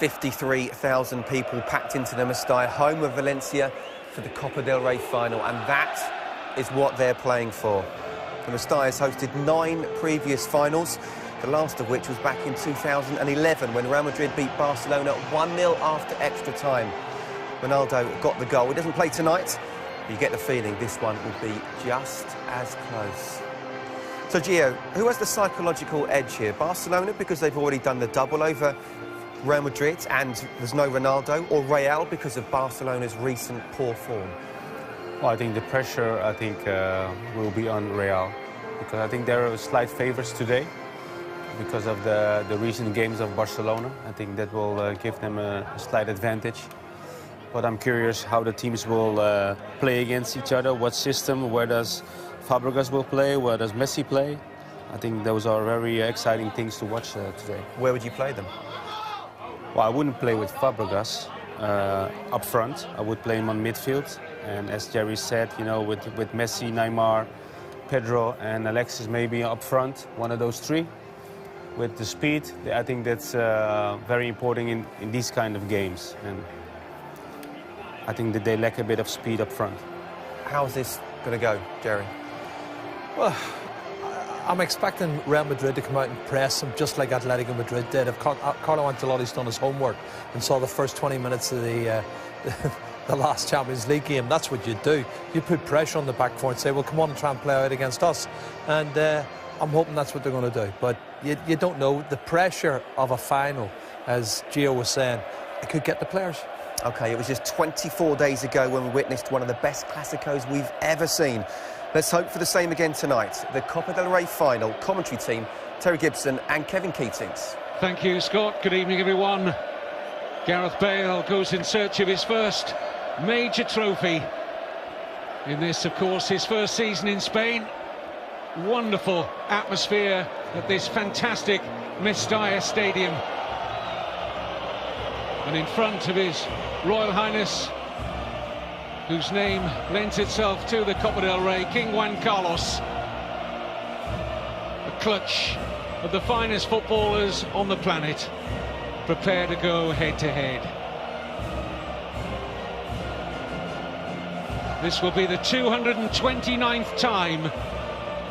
53,000 people packed into the Mestalla, home of Valencia, for the Copa del Rey final, and that is what they're playing for. The Mestalla has hosted 9 previous finals, the last of which was back in 2011 when Real Madrid beat Barcelona 1-0 after extra time. Ronaldo got the goal. He doesn't play tonight, but you get the feeling this one will be just as close. So, Gio, who has the psychological edge here? Barcelona, because they've already done the double over Real Madrid and there's no Ronaldo, or Real because of Barcelona's recent poor form? Well, I think the pressure, will be on Real, because I think they're slight favourites today because of the recent games of Barcelona. I think that will give them a slight advantage. But I'm curious how the teams will play against each other, what system, where does Fabregas will play, where does Messi play. I think those are very exciting things to watch today. Where would you play them? Well, I wouldn't play with Fabregas up front. I would play him on midfield. And as Jerry said, you know, with Messi, Neymar, Pedro and Alexis maybe up front, one of those 3. With the speed, I think that's very important in these kind of games. And I think that they lack a bit of speed up front. How's this going to go, Jerry? Well, I'm expecting Real Madrid to come out and press them just like Atletico Madrid did. If Carlo Ancelotti's done his homework and saw the first 20 minutes of the last Champions League game, that's what you do. You put pressure on the back four and say, well, come on and try and play out against us. And I'm hoping that's what they're going to do. But you don't know. The pressure of a final, as Gio was saying, it could get the players. OK, it was just 24 days ago when we witnessed one of the best Clásicos we've ever seen. Let's hope for the same again tonight. The Copa del Rey final. Commentary team, Terry Gibson and Kevin Keatings. Thank you, Scott. Good evening, everyone. Gareth Bale goes in search of his first major trophy. In this, of course, his first season in Spain. Wonderful atmosphere at this fantastic Mestalla Stadium. And in front of his Royal Highness, whose name lends itself to the Copa del Rey, King Juan Carlos. A clutch of the finest footballers on the planet, prepare to go head-to-head. This will be the 229th time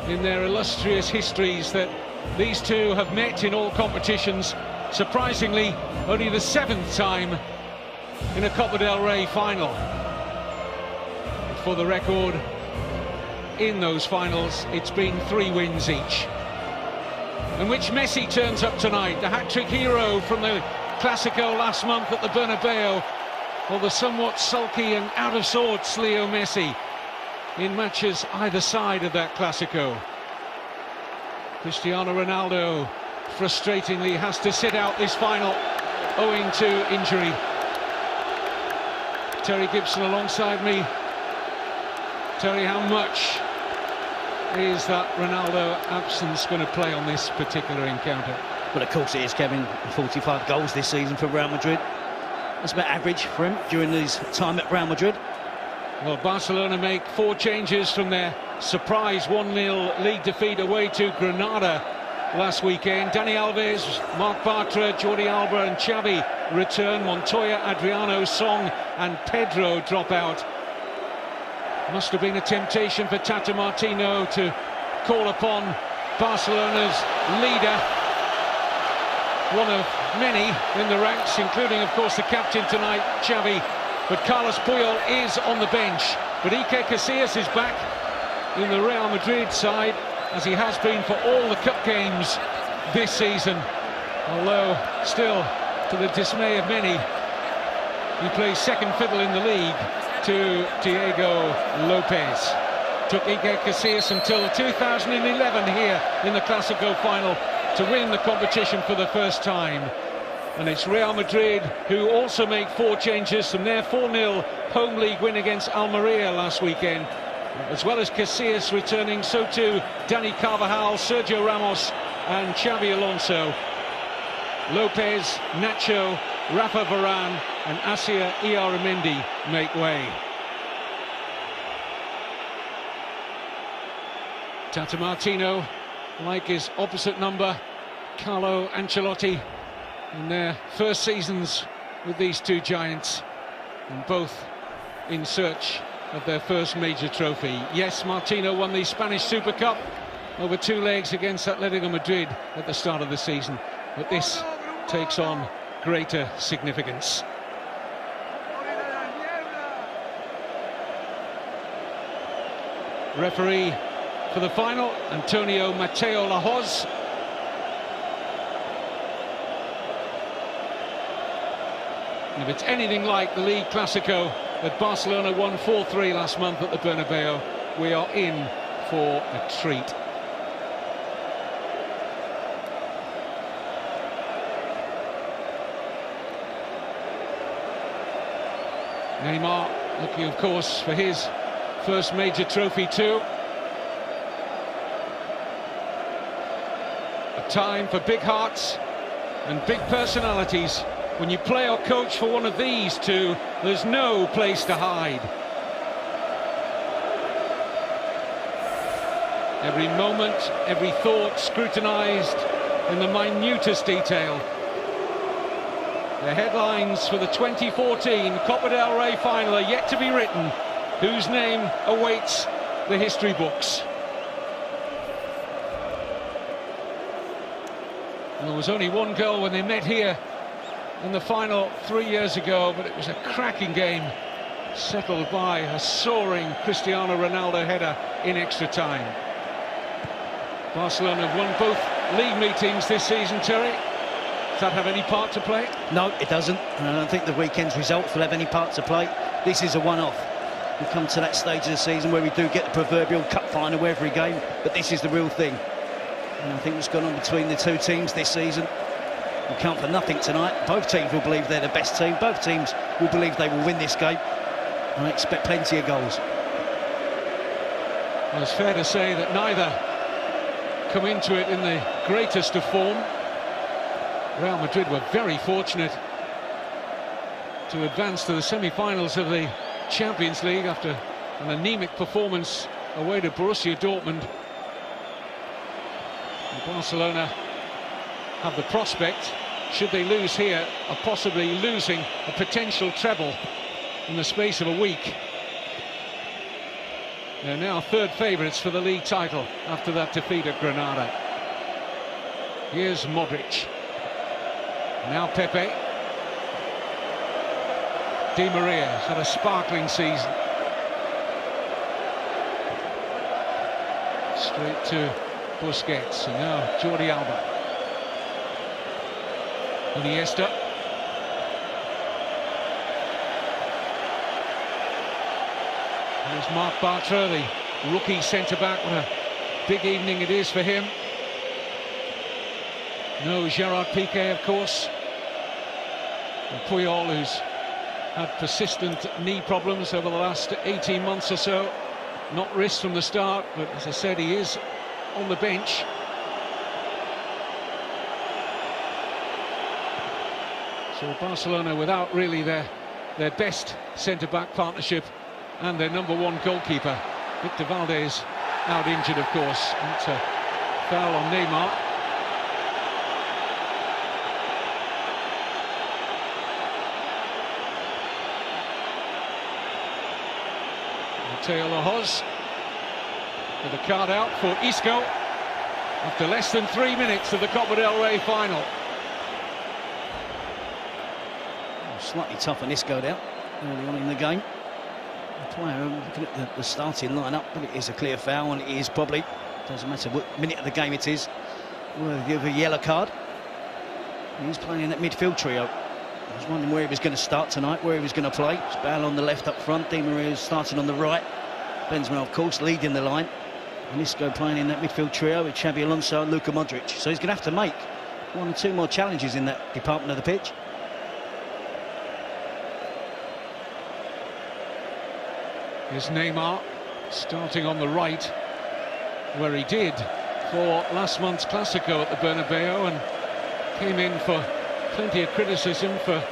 in their illustrious histories that these two have met in all competitions. Surprisingly, only the 7th time in a Copa del Rey final. For the record, in those finals, it's been 3 wins each. In which Messi turns up tonight, the hat-trick hero from the Clásico last month at the Bernabeu, or the somewhat sulky and out of sorts Leo Messi in matches either side of that Clásico. Cristiano Ronaldo frustratingly has to sit out this final owing to injury. Terry Gibson alongside me. Terry, how much is that Ronaldo absence going to play on this particular encounter? Well, of course it is, Kevin. 45 goals this season for Real Madrid. That's about average for him during his time at Real Madrid. Well, Barcelona make 4 changes from their surprise 1-0 league defeat away to Granada last weekend. Dani Alves, Marc Bartra, Jordi Alba and Xavi return. Montoya, Adriano, Song and Pedro drop out. Must have been a temptation for Tata Martino to call upon Barcelona's leader, one of many in the ranks, including, of course, the captain tonight, Xavi. But Carlos Puyol is on the bench. But Iker Casillas is back in the Real Madrid side, as he has been for all the cup games this season. Although, still, to the dismay of many, he plays second fiddle in the league to Diego Lopez. Took Iker Casillas until 2011 here in the Clásico final to win the competition for the first time. And it's Real Madrid who also make 4 changes from their 4-0 home league win against Almeria last weekend. As well as Casillas returning, so too Dani Carvajal, Sergio Ramos and Xabi Alonso. Lopez, Nacho, Rafa Varane and Asia Iaramendi make way. Tata Martino, like his opposite number, Carlo Ancelotti, in their first seasons with these two giants, and both in search of their first major trophy. Yes, Martino won the Spanish Super Cup over 2 legs against Atletico Madrid at the start of the season, but this takes on greater significance. Referee for the final, Antonio Mateo Lahoz. And if it's anything like the League Clasico that Barcelona won 4-3 last month at the Bernabeu, we are in for a treat. Neymar looking, of course, for his first major trophy too. A time for big hearts and big personalities. When you play or coach for one of these two, there's no place to hide. Every moment, every thought scrutinised in the minutest detail. The headlines for the 2014 Copa del Rey final are yet to be written. Whose name awaits the history books? Well, there was only one goal when they met here in the final 3 years ago, but it was a cracking game, settled by a soaring Cristiano Ronaldo header in extra time. Barcelona have won both league meetings this season, Terry. Does that have any part to play? No, it doesn't. And I don't think the weekend's results will have any part to play. This is a one-off. We come to that stage of the season where we do get the proverbial cup final every game, but this is the real thing. And I think what's gone on between the two teams this season will count for nothing tonight. Both teams will believe they're the best team. Both teams will believe they will win this game. And I expect plenty of goals. Well, it's fair to say that neither come into it in the greatest of form. Real Madrid were very fortunate to advance to the semi-finals of the Champions League after an anemic performance away to Borussia Dortmund. And Barcelona have the prospect, should they lose here, of possibly losing a potential treble in the space of a week. They're now third favourites for the league title after that defeat at Granada. Here's Modric. Now Pepe. Di Maria has had a sparkling season. Straight to Busquets, and now Jordi Alba. Iniesta. There's Marc Bartra, the rookie centre-back. What a big evening it is for him. No Gerard Piqué, of course. And Puyol, who's had persistent knee problems over the last 18 months or so. Not risked from the start, but as I said, he is on the bench. So Barcelona without really their best centre-back partnership and their #1 goalkeeper. Victor Valdez out injured, of course. It's a foul on Neymar. Mateo Lahoz with a card out for Isco after less than 3 minutes of the Copa del Rey final. Slightly tough on Isco there early on in the game. The player, looking at the starting lineup, but it is a clear foul, and it is probably, doesn't matter what minute of the game it is, worthy of a yellow card. He's playing in that midfield trio. I was wondering where he was going to start tonight, where he was going to play. It's Bale on the left up front, Di Maria starting on the right. Benzema, of course, leading the line. And Isco playing in that midfield trio with Xabi Alonso and Luka Modric. So he's going to have to make 1 or 2 more challenges in that department of the pitch. Here's Neymar starting on the right, where he did for last month's Clasico at the Bernabeu, and came in for plenty of criticism for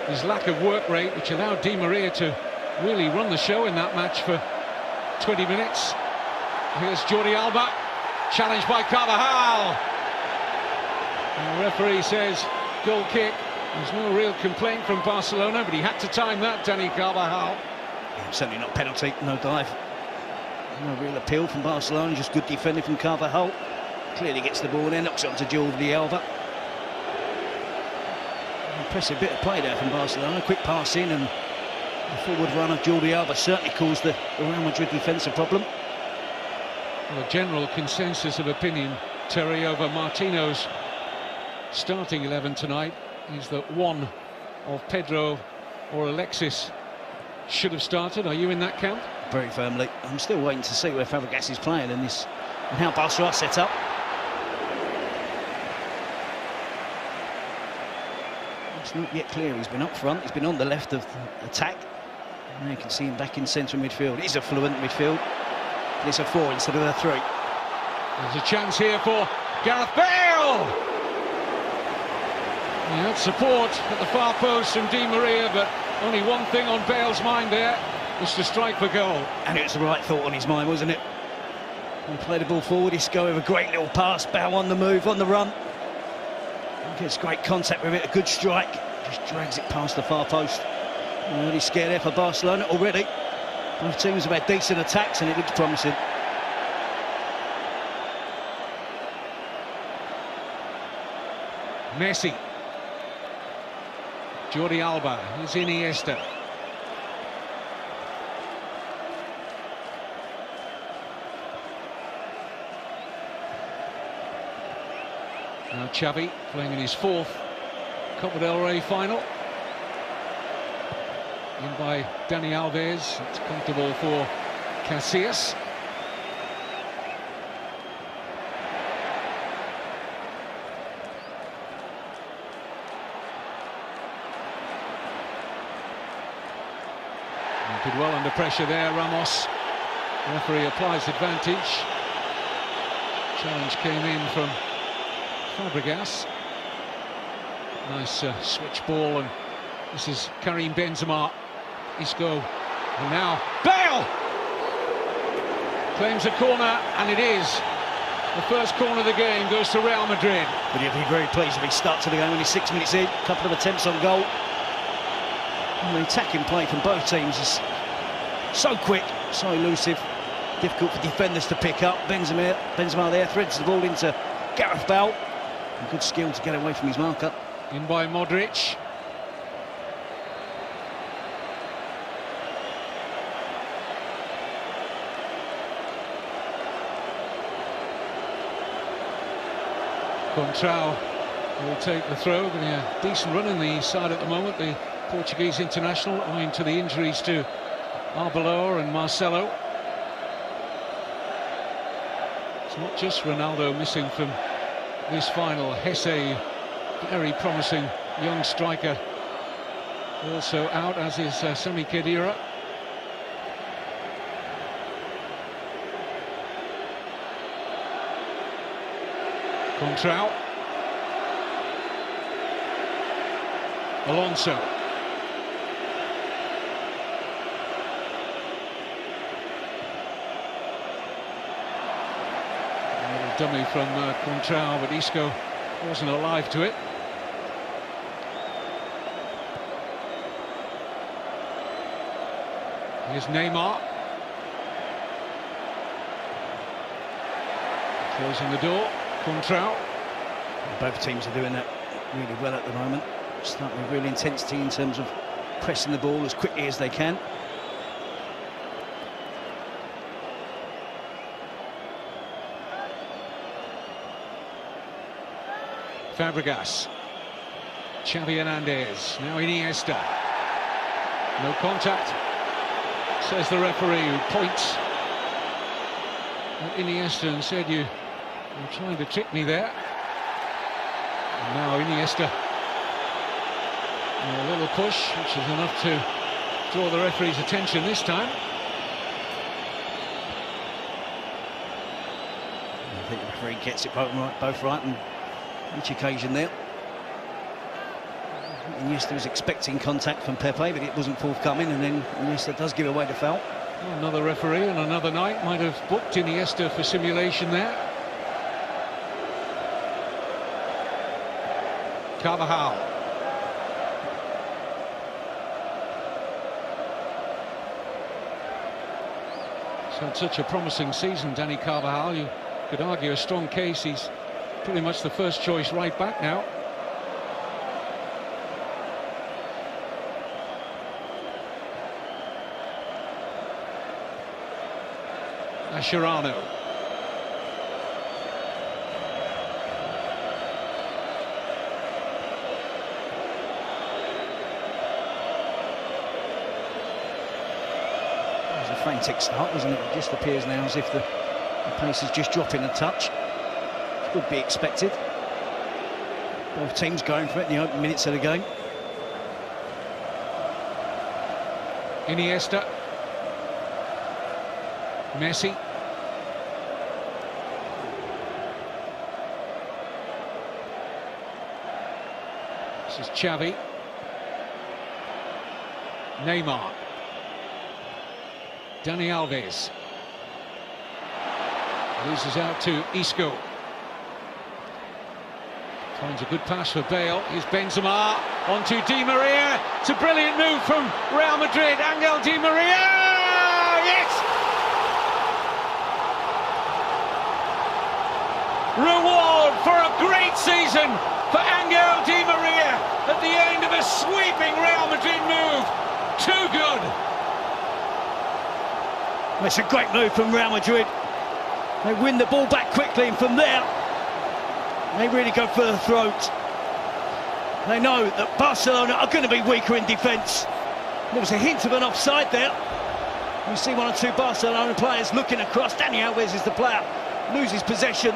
his lack of work rate, which allowed Di Maria to really run the show in that match for 20 minutes. Here's Jordi Alba, challenged by Carvajal. And the referee says goal kick. There's no real complaint from Barcelona, but he had to time that, Dani Carvajal. Yeah, certainly not penalty, no dive. No real appeal from Barcelona, just good defending from Carvajal. Clearly gets the ball there, knocks it onto Jordi Alba. Impressive bit of play there from Barcelona, quick pass in, and the forward run of Jordi Alba certainly caused the Real Madrid defence a problem. Well, a general consensus of opinion, Terry, over Martino's starting 11 tonight is that one of Pedro or Alexis should have started. Are you in that camp? Very firmly. I'm still waiting to see where Fabregas is playing and how Barca are set up. It's not yet clear. He's been up front, he's been on the left of the attack. Now you can see him back in central midfield. It is a fluent midfield. And it's a 4 instead of a 3. There's a chance here for Gareth Bale! He had support at the far post from Di Maria, but only one thing on Bale's mind there was to strike for goal. And it was the right thought on his mind, wasn't it? He played the ball forward, Isco with a great little pass, Bale on the move, on the run. He gets great contact with it, a good strike. Just drags it past the far post. Really scared there for Barcelona already. Both teams have had decent attacks and it looks promising. Messi. Jordi Alba, here's Iniesta. Now Xavi playing in his 4th Copa del Rey final. In by Dani Alves, it's comfortable for Casillas. Did well under pressure there, Ramos. The referee applies advantage. Challenge came in from Fabregas. Nice switch ball, and this is Karim Benzema. Isco, and now Bale! Claims a corner, and it is. The first corner of the game goes to Real Madrid. But he'll be very pleased if he starts to the game when he's 6 minutes in. A couple of attempts on goal. And the attacking play from both teams is so quick, so elusive, difficult for defenders to pick up. Benzema there threads the ball into Gareth Bale. A good skill to get away from his marker. In by Modric. Contrao will take the throw, getting a decent run in the side at the moment, the Portuguese international, owing to the injuries to Arbeloa and Marcelo. It's not just Ronaldo missing from this final. Hesse, very promising young striker, also out, as is Sami Khedira. Contrao. Alonso. A little dummy from Contrao, but Isco wasn't alive to it. Here's Neymar. Closing the door. Contrao. Both teams are doing that really well at the moment. Starting with real intensity in terms of pressing the ball as quickly as they can. Fabregas. Xavi Hernandez. Now Iniesta. No contact, says the referee, who points at Iniesta and said, you're trying to trick me there. And now Iniesta. A little push, which is enough to draw the referee's attention this time. I think the referee gets it both right on each occasion there. Iniesta was expecting contact from Pepe, but it wasn't forthcoming, and then Iniesta does give away the foul. Well, another referee on another night might have booked Iniesta for simulation there. Carvajal. He's had such a promising season, Danny Carvajal. You could argue a strong case. He's pretty much the first choice right back now. Mascherano. It was a frantic start, wasn't it? It just appears now as if the pace is just dropping a touch. It would be expected. Both teams going for it in the opening minutes of the game. Iniesta. Messi. This is Xavi. Neymar. Dani Alves. Loses out to Isco. Finds a good pass for Bale. Here's Benzema. Onto Di Maria. It's a brilliant move from Real Madrid. Angel Di Maria. Yes! Reward for a great season for Angel Di Maria at the end of a sweeping Real Madrid move. Too good. It's a great move from Real Madrid. They win the ball back quickly, and from there they really go for the throat. They know that Barcelona are going to be weaker in defence. There was a hint of an offside there. You see one or two Barcelona players looking across. Dani Alves is the player, loses possession.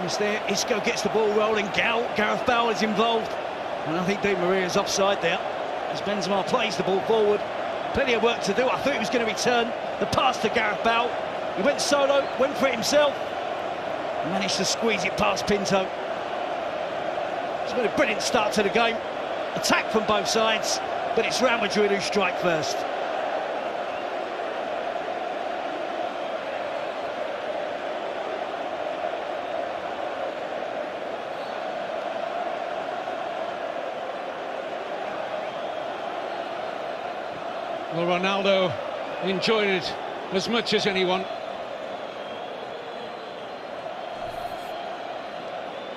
He's there, Isco gets the ball rolling, Gareth Bale is involved, and I think Di Maria's offside there as Benzema plays the ball forward. Plenty of work to do. I thought he was going to return the pass to Gareth Bale. He went solo, went for it himself, and managed to squeeze it past Pinto. It's been a brilliant start to the game. Attack from both sides, but it's Real Madrid who strike first. Well, Ronaldo enjoyed it as much as anyone.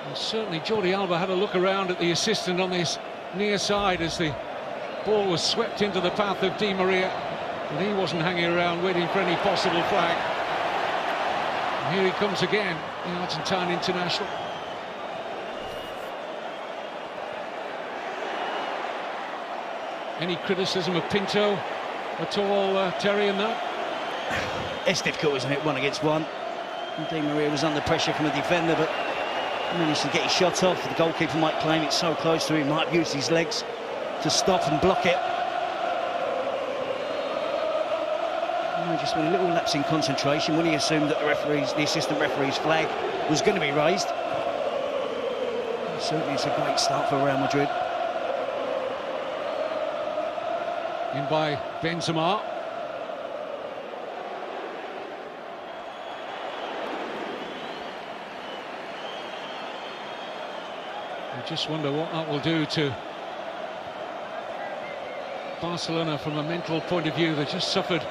And certainly Jordi Alba had a look around at the assistant on this near side as the ball was swept into the path of Di Maria, and he wasn't hanging around waiting for any possible flag. And here he comes again, the Argentine international. Any criticism of Pinto at all, Terry, in that? It's difficult, isn't it, 1 against 1. Di Maria was under pressure from the defender, but managed to get his shot off. The goalkeeper might claim it's so close to him, might have used his legs to stop and block it. Just with a little lapse in concentration when he assumed that the assistant referee's flag was going to be raised. Certainly it's a great start for Real Madrid. In by Benzema. I just wonder what that will do to Barcelona from a mental point of view. They just suffered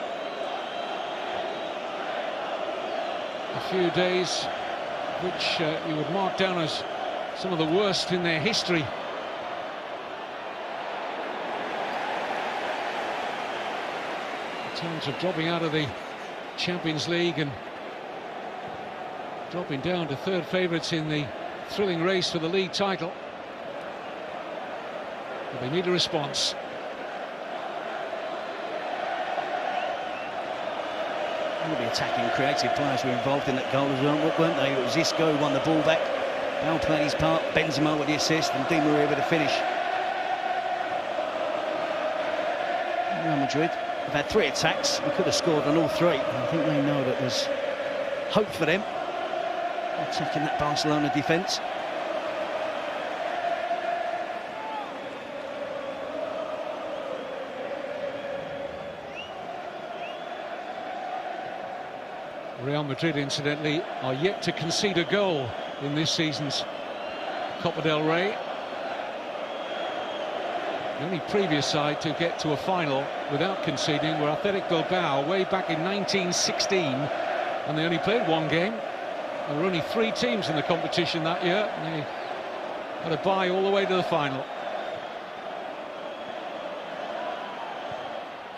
a few days which you would mark down as some of the worst in their history. In terms of dropping out of the Champions League and dropping down to third favourites in the thrilling race for the league title. But they need a response. All the attacking, creative players were involved in that goal as well, weren't they? It was Isco who won the ball back. Bale played his part, Benzema with the assist, and Di Maria with the finish. Real Madrid have had 3 attacks and could have scored on all 3. And I think they know that there's hope for them attacking that Barcelona defence. Real Madrid, incidentally, are yet to concede a goal in this season's Copa del Rey. The only previous side to get to a final without conceding were Athletic Bilbao way back in 1916, and they only played one game. There were only 3 teams in the competition that year, and they had a bye all the way to the final.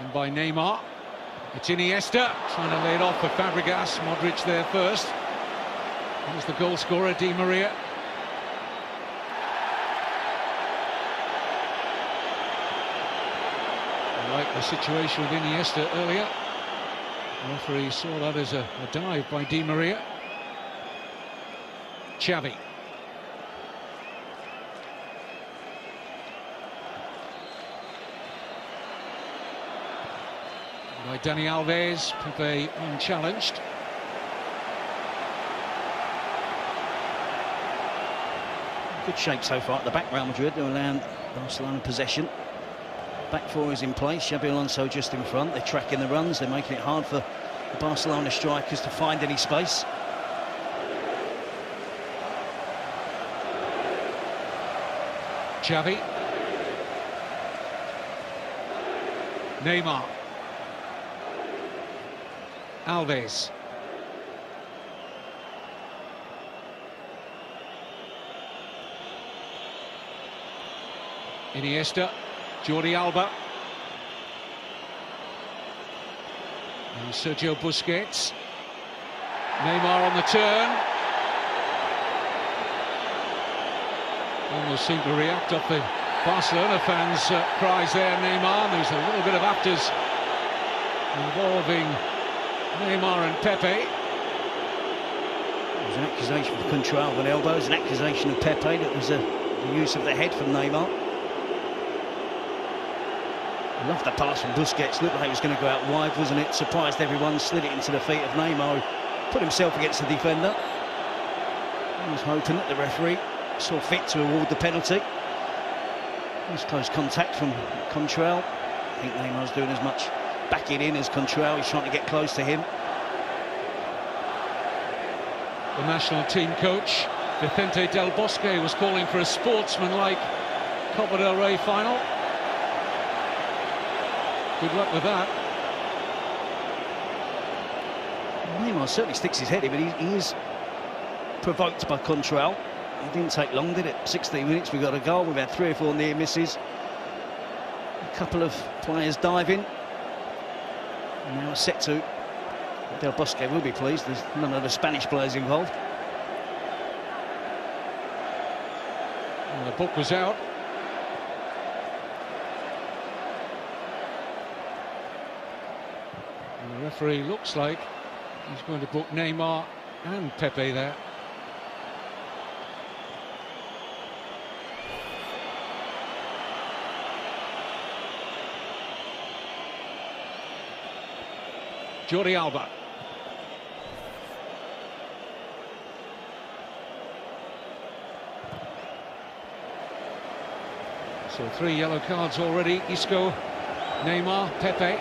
And by Neymar, it's Iniesta trying to lay it off for Fabregas. Modric there first. Here's the goal scorer, Di Maria. I like the situation with Iniesta earlier. The referee saw that as a dive by Di Maria. Xavi. By Dani Alves, Pepe unchallenged. Good shape so far at the back, Real Madrid. They're allowing Barcelona possession. Back four is in place. Xabi Alonso just in front. They're tracking the runs. They're making it hard for the Barcelona strikers to find any space. Xavi. Neymar. Alves. Iniesta. Jordi Alba. And Sergio Busquets. Neymar on the turn. Almost seemed to react off the Barcelona fans' cries there, Neymar. There's a little bit of afters involving Neymar and Pepe. There's an accusation for control of an elbow. There's an accusation of Pepe that was the use of the head from Neymar. Loved the pass from Busquets. Looked like it was going to go out wide, wasn't it? Surprised everyone, slid it into the feet of Neymar, who put himself against the defender. He was hoping that the referee saw fit to award the penalty. Nice close contact from Contrell. I think Neymar's doing as much backing in as Contrell. He's trying to get close to him. The national team coach, Vicente Del Bosque, was calling for a sportsmanlike Copa del Rey final. Good luck with that. Neymar certainly sticks his head in, but he is provoked by Contrell. It didn't take long, did it? 16 minutes, we got a goal. We've had 3 or 4 near misses. A couple of players diving. And now a set to. Del Bosque will be pleased. There's none of the Spanish players involved. And the book was out. And the referee looks like he's going to book Neymar and Pepe there. Jordi Alba. So 3 yellow cards already. Isco, Neymar, Pepe.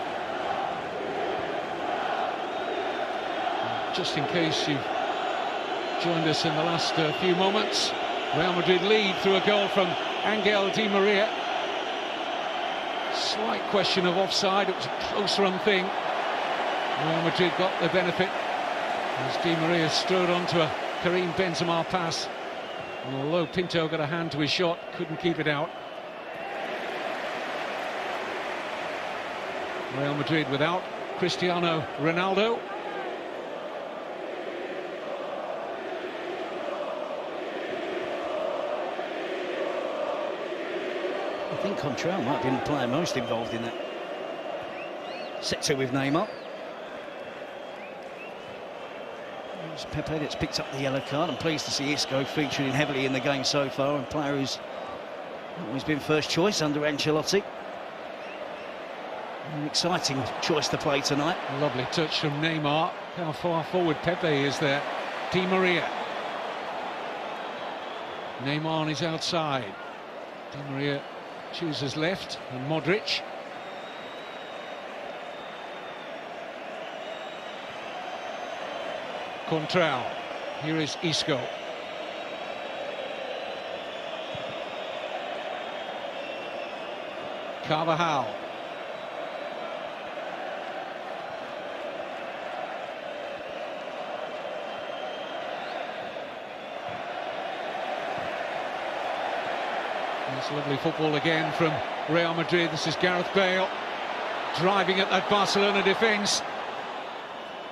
Just in case you've joined us in the last few moments, Real Madrid lead through a goal from Angel Di Maria. Slight question of offside. It was a close run thing. Real Madrid got the benefit as Di Maria strode onto a Karim Benzema pass. And although Pinto got a hand to his shot, couldn't keep it out. Real Madrid without Cristiano Ronaldo. I think Contrell might have been the player most involved in that. Set to with Neymar. It's Pepe that's picked up the yellow card. I'm pleased to see Isco featuring heavily in the game so far. A player who's always been first choice under Ancelotti. An exciting choice to play tonight. Lovely touch from Neymar. How far forward Pepe is there. Di Maria. Neymar on his outside. Di Maria chooses left, and Modric. Contrell. Here is Isco. Carvajal. It's lovely football again from Real Madrid. This is Gareth Bale driving at that Barcelona defence.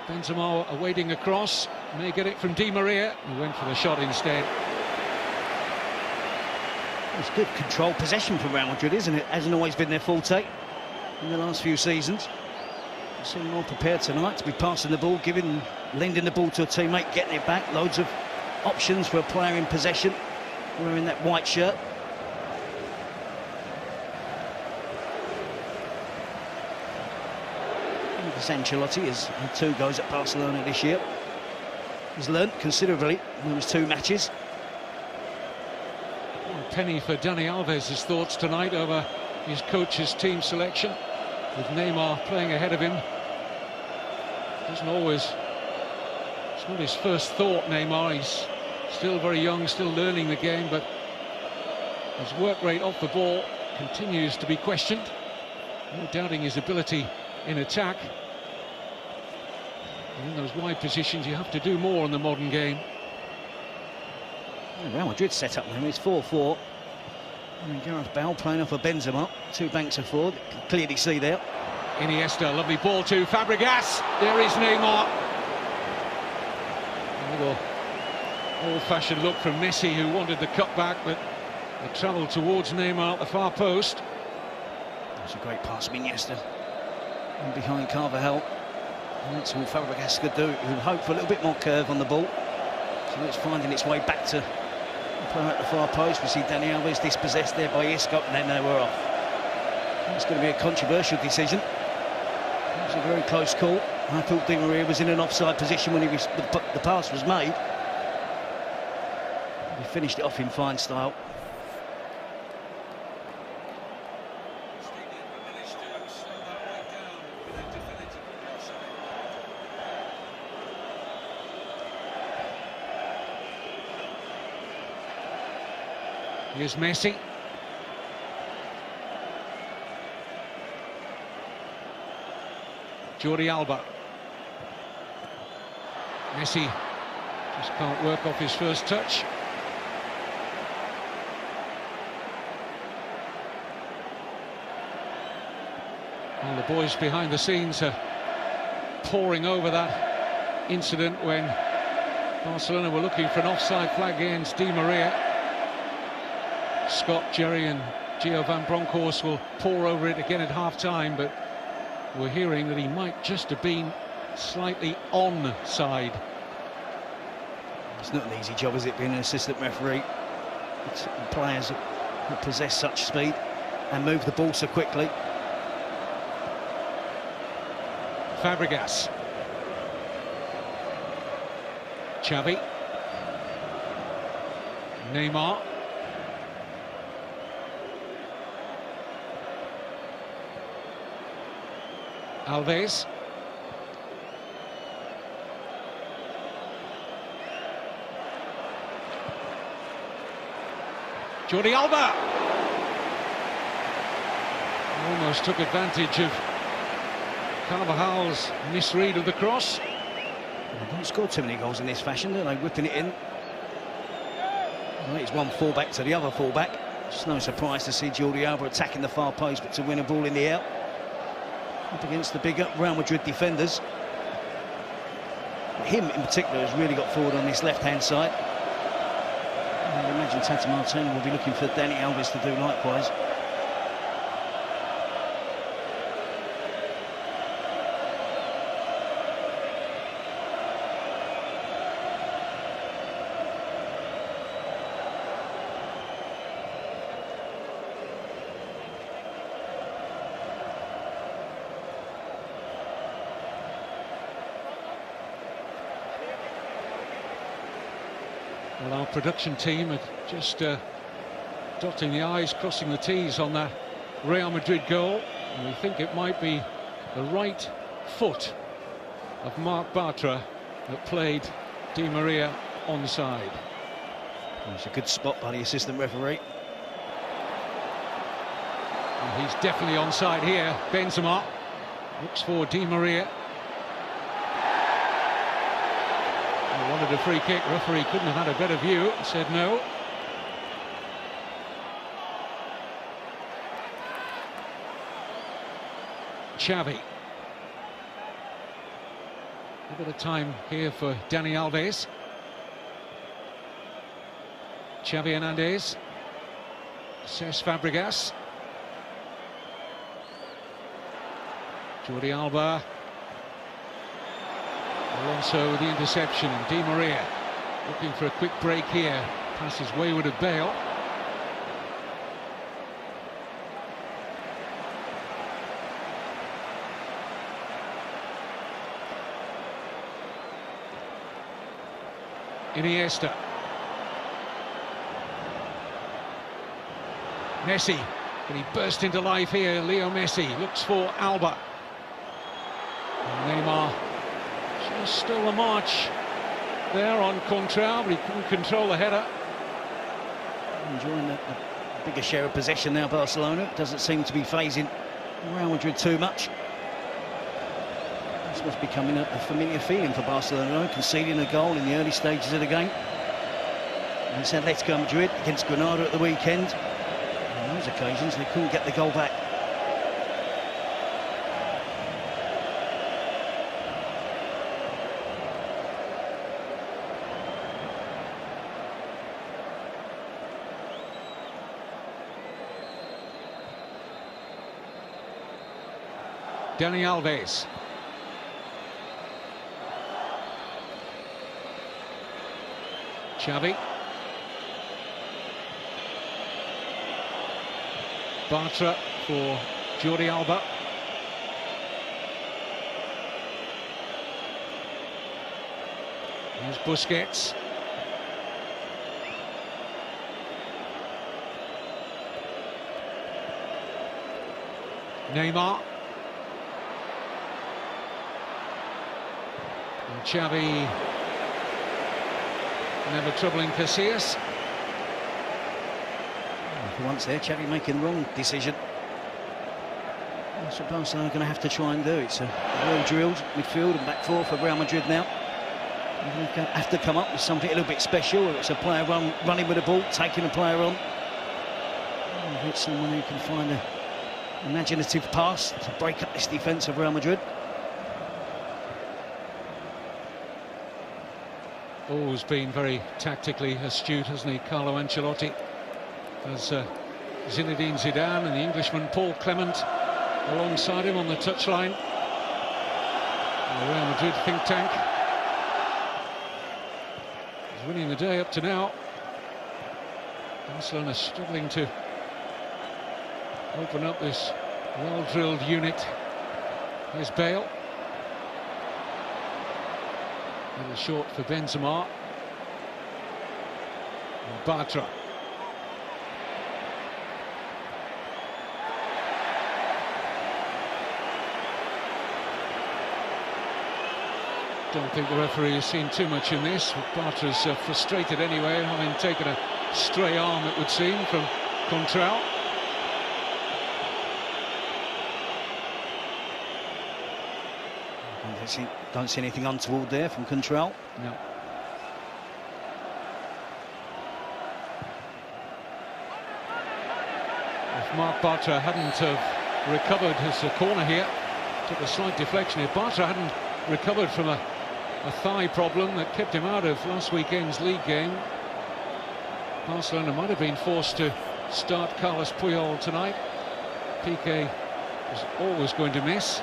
Benzema awaiting a cross, may get it from Di Maria. He went for the shot instead. It's good control possession from Real Madrid, isn't it? Hasn't always been their forte in the last few seasons. They seem more prepared tonight to be passing the ball, lending the ball to a teammate, getting it back. Loads of options for a player in possession wearing that white shirt. Ancelotti has had 2 goes at Barcelona this year. He's learnt considerably in those 2 matches. A penny for Dani Alves' thoughts tonight over his coach's team selection, with Neymar playing ahead of him. Doesn't always, it's not his first thought, Neymar. He's still very young, still learning the game, but his work rate off the ball continues to be questioned. No doubting his ability in attack. In those wide positions, you have to do more in the modern game. Real Madrid set up now. It's 4-4. Gareth Bale playing off a Benzema. 2 banks of forward. You can clearly see there. Iniesta, lovely ball to Fabregas. There is Neymar. A little old-fashioned look from Messi, who wanted the cutback, but the travel towards Neymar at the far post. That's a great pass from Iniesta. And behind Carvajal. And that's all Fabregas could do. He would hope for a little bit more curve on the ball. So it's finding its way back to the player at the far post. We see Dani Alves dispossessed there by Isco, and then they were off. It's going to be a controversial decision. It was a very close call. I thought Di Maria was in an offside position when the pass was made. He finished it off in fine style. Here's Messi. Jordi Alba. Messi just can't work off his first touch. And the boys behind the scenes are poring over that incident when Barcelona were looking for an offside flag against Di Maria. Scott, Jerry and Gio van Bronckhorst will pore over it again at half-time, but we're hearing that he might just have been slightly onside. It's not an easy job, is it, being an assistant referee? It's players who possess such speed and move the ball so quickly. Fabregas. Xavi. Neymar. Alves. Jordi Alba. Almost took advantage of Carvajal's misread of the cross. They don't score too many goals in this fashion, do they? Whipping it in. Well, it's one fullback to the other fullback. It's no surprise to see Jordi Alba attacking the far post, but to win a ball in the air up against the bigger Real Madrid defenders. Him in particular has really got forward on this left-hand side. I imagine Tata Martino will be looking for Dani Alves to do likewise. Well, our production team are just dotting the I's, crossing the T's on that Real Madrid goal. And we think it might be the right foot of Marc Bartra that played Di Maria onside. It's a good spot by the assistant referee. And he's definitely onside here. Benzema looks for Di Maria. He wanted a free kick. Referee couldn't have had a better view. Said no. Xavi. A bit of time here for Dani Alves. Xavi Hernandez. Cesc Fabregas. Jordi Alba. Alonso with the interception. Di Maria looking for a quick break here. Passes wayward of Bale. Iniesta. Messi. Can he burst into life here? Leo Messi looks for Alba. And Neymar just stole a march there on Contral, but he couldn't control the header. Enjoying the bigger share of possession now, Barcelona. Doesn't seem to be phasing Real Madrid too much. This must be becoming a familiar feeling for Barcelona, conceding a goal in the early stages of the game. And it's Atletico Madrid against Granada at the weekend. On those occasions, they couldn't get the goal back. Dani Alves. Xavi. Bartra for Jordi Alba. Here's Busquets. Neymar. And Xavi never troubling Casillas. For once there, Xavi making the wrong decision. That's what Barcelona are going to have to try and do. It's a well-drilled midfield and back four for Real Madrid now. They're going to have to come up with something a little bit special. It's a player running with the ball, taking a player on. It's someone who can find an imaginative pass to break up this defence of Real Madrid. Always been very tactically astute, hasn't he, Carlo Ancelotti? As Zinedine Zidane and the Englishman Paul Clement alongside him on the touchline. The Real Madrid think tank is winning the day up to now. Barcelona struggling to open up this well-drilled unit. Here's Bale. A little short for Benzema. And Bartra. Don't think the referee has seen too much in this. Bartra's frustrated anyway, having taken a stray arm, it would seem, from Contral. Don't see anything untoward there from Contral. No. If Marc Bartra hadn't recovered his corner here, took a slight deflection. If Bartra hadn't recovered from a thigh problem that kept him out of last weekend's league game, Barcelona might have been forced to start Carlos Puyol tonight. Piqué was always going to miss.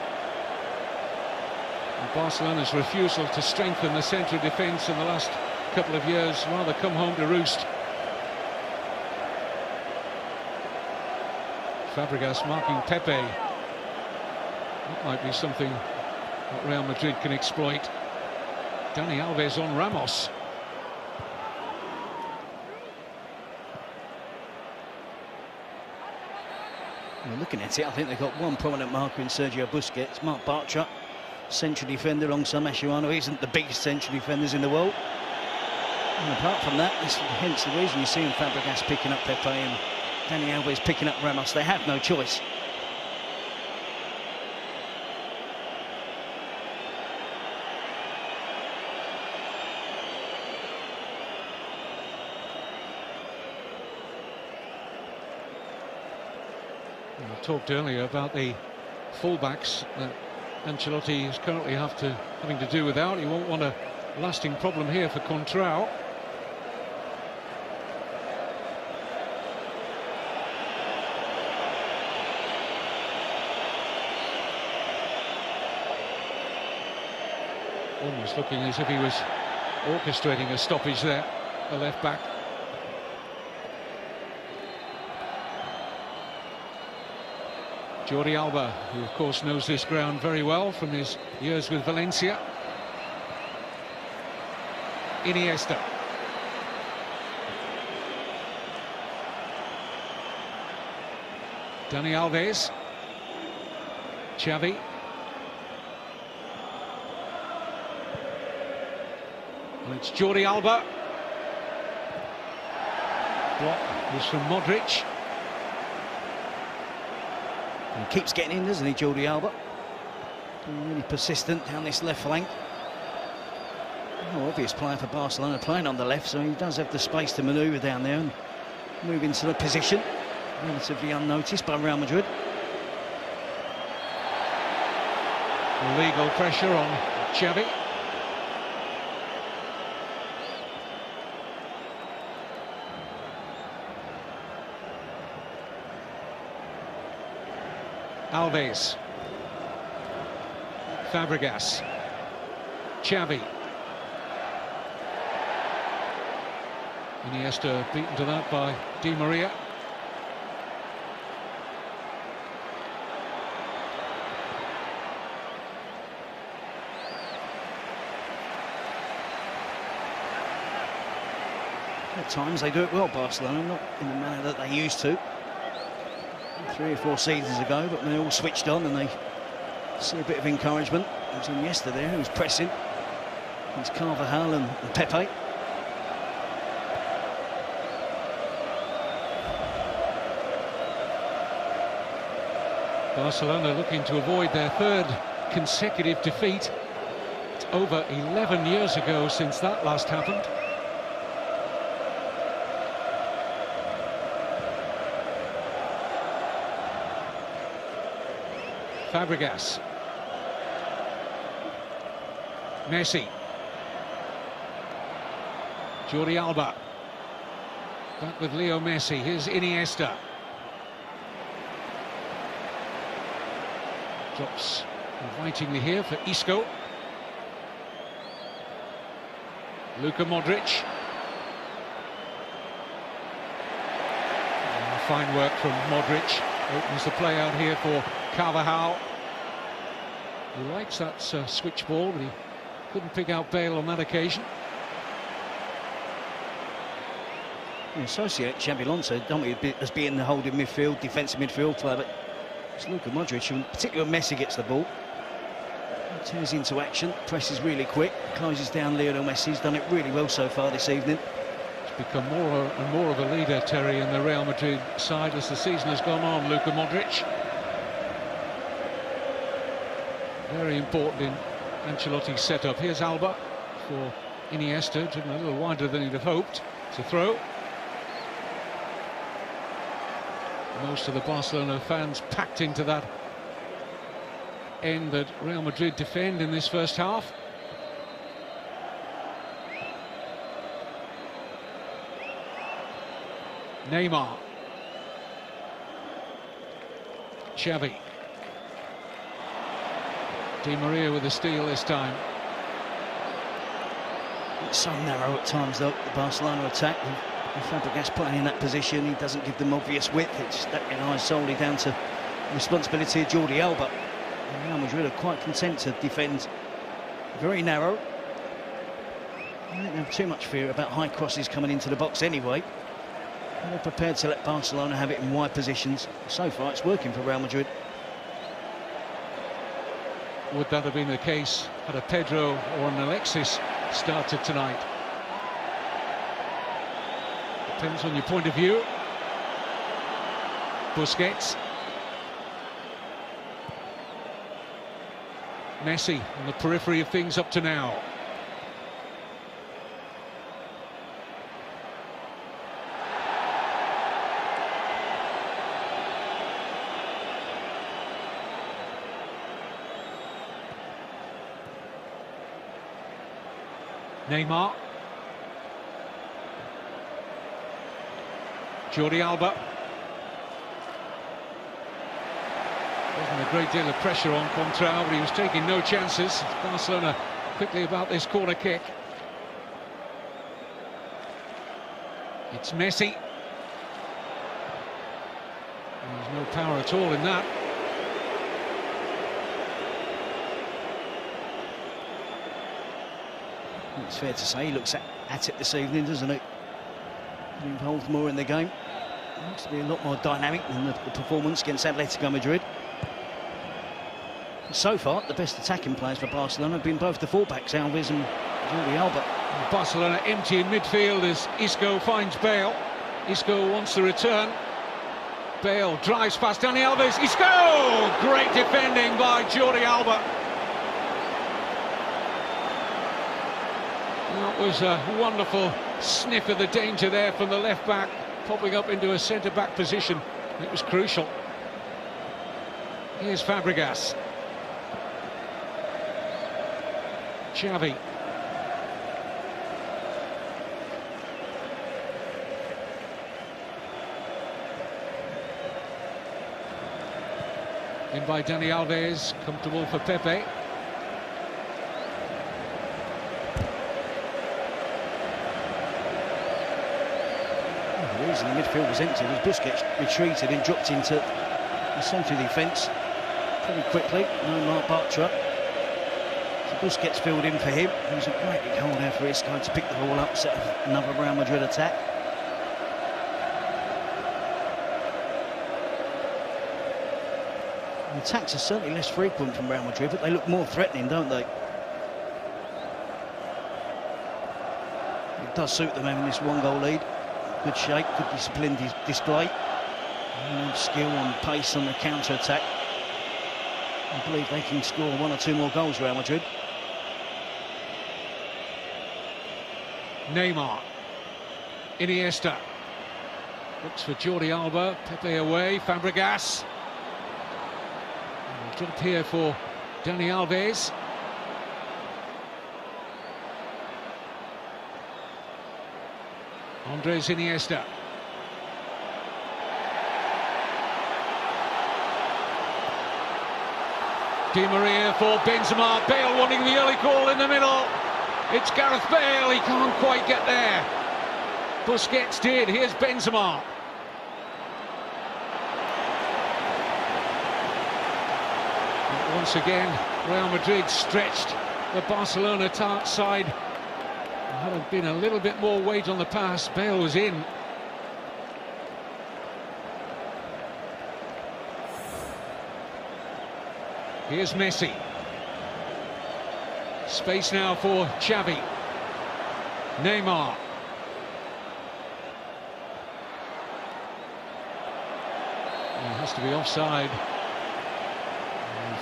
And Barcelona's refusal to strengthen the central defence in the last couple of years rather come home to roost. Fabregas marking Pepe. That might be something that Real Madrid can exploit. Dani Alves on Ramos. Well, looking at it, I think they've got one prominent marker in Sergio Busquets. Marc Bartra, central defender alongside Mascherano, isn't the biggest central defenders in the world. And apart from that, hence the reason you're seeing Fabregas picking up Pepe and Dani Alves picking up Ramos. They have no choice. I talked earlier about the fullbacks that Ancelotti is currently having to do without. He won't want a lasting problem here for Contrao. Almost looking as if he was orchestrating a stoppage there, the left back. Jordi Alba, who of course knows this ground very well from his years with Valencia. Iniesta. Dani Alves. Xavi. Well, it's Jordi Alba. Block was from Modric. He keeps getting in, doesn't he, Jordi Alba? Being really persistent down this left flank. No obvious player for Barcelona playing on the left, so he does have the space to manoeuvre down there and move into the position. Relatively unnoticed by Real Madrid. Legal pressure on Xavi. Alves. Fabregas. Xavi. Iniesta beaten to that by Di Maria. At times they do it well, Barcelona, not in the manner that they used to 3 or 4 seasons ago, but they all switched on and they see a bit of encouragement. It was Iniesta there who was pressing against Carvajal and Pepe. Barcelona looking to avoid their 3rd consecutive defeat. It's over 11 years ago since that last happened. Fabregas. Messi. Jordi Alba. Back with Leo Messi. Here's Iniesta. Drops invitingly here for Isco. Luka Modric. Fine work from Modric. Opens the play out here for Carvajal. He likes that switch ball, but he couldn't pick out Bale on that occasion. You associate Xabi Alonso, don't we, as being the holding midfield, defensive midfield player, but it's Luka Modric, and particularly when Messi gets the ball. He turns into action, presses really quick, closes down Lionel Messi. He's done it really well so far this evening. He's become more and more of a leader, Terry, in the Real Madrid side as the season has gone on, Luka Modric. Very important in Ancelotti's setup. Here's Alba for Iniesta, driven a little wider than he'd have hoped. It's a throw. Most of the Barcelona fans packed into that end that Real Madrid defend in this first half. Neymar. Xavi. Di Maria with a steal this time. It's so narrow at times, though, the Barcelona attack. And Fabregas playing in that position, he doesn't give them obvious width. It's that relies solely down to the responsibility of Jordi Alba. And Real Madrid are quite content to defend very narrow. They don't have too much fear about high crosses coming into the box anyway. And they're prepared to let Barcelona have it in wide positions. So far, it's working for Real Madrid. Would that have been the case had a Pedro or an Alexis started tonight? Depends on your point of view. Busquets. Messi on the periphery of things up to now. Neymar. Jordi Alba. Wasn't a great deal of pressure on Contrao, but he was taking no chances. Barcelona quickly about this corner kick. It's Messi. There's no power at all in that. It's fair to say he looks at it this evening, doesn't he? Involved more in the game. Looks to be a lot more dynamic than the performance against Atletico Madrid. So far, the best attacking players for Barcelona have been both the fullbacks, Alves and Jordi Alba. Barcelona empty in midfield as Isco finds Bale. Isco wants the return. Bale drives past Dani Alves. Isco! Great defending by Jordi Alba. That was a wonderful sniff of the danger there from the left back, popping up into a centre-back position. It was crucial. Here's Fabregas. Xavi. In by Dani Alves, comfortable for Pepe. The reason the midfield was empty was Busquets retreated and dropped into the centre of the defence pretty quickly. No Marc Bartra. So Busquets filled in for him. It was a great big hole there for Isco to pick the ball up, set up another Real Madrid attack. The attacks are certainly less frequent from Real Madrid, but they look more threatening, don't they? It does suit them having this one-goal lead. Good shape, good disciplined display. More skill and pace on the counter-attack. I believe they can score one or two more goals, Real Madrid. Neymar. Iniesta. Looks for Jordi Alba. Pepe away. Fabregas. Drop here for Dani Alves. Andres Iniesta. Di Maria for Benzema. Bale wanting the early goal in the middle. It's Gareth Bale. He can't quite get there. Busquets did. Here's Benzema. Once again, Real Madrid stretched the Barcelona side. Had it been a little bit more weight on the pass, Bale was in. Here's Messi. Space now for Xavi. Neymar. He has to be offside.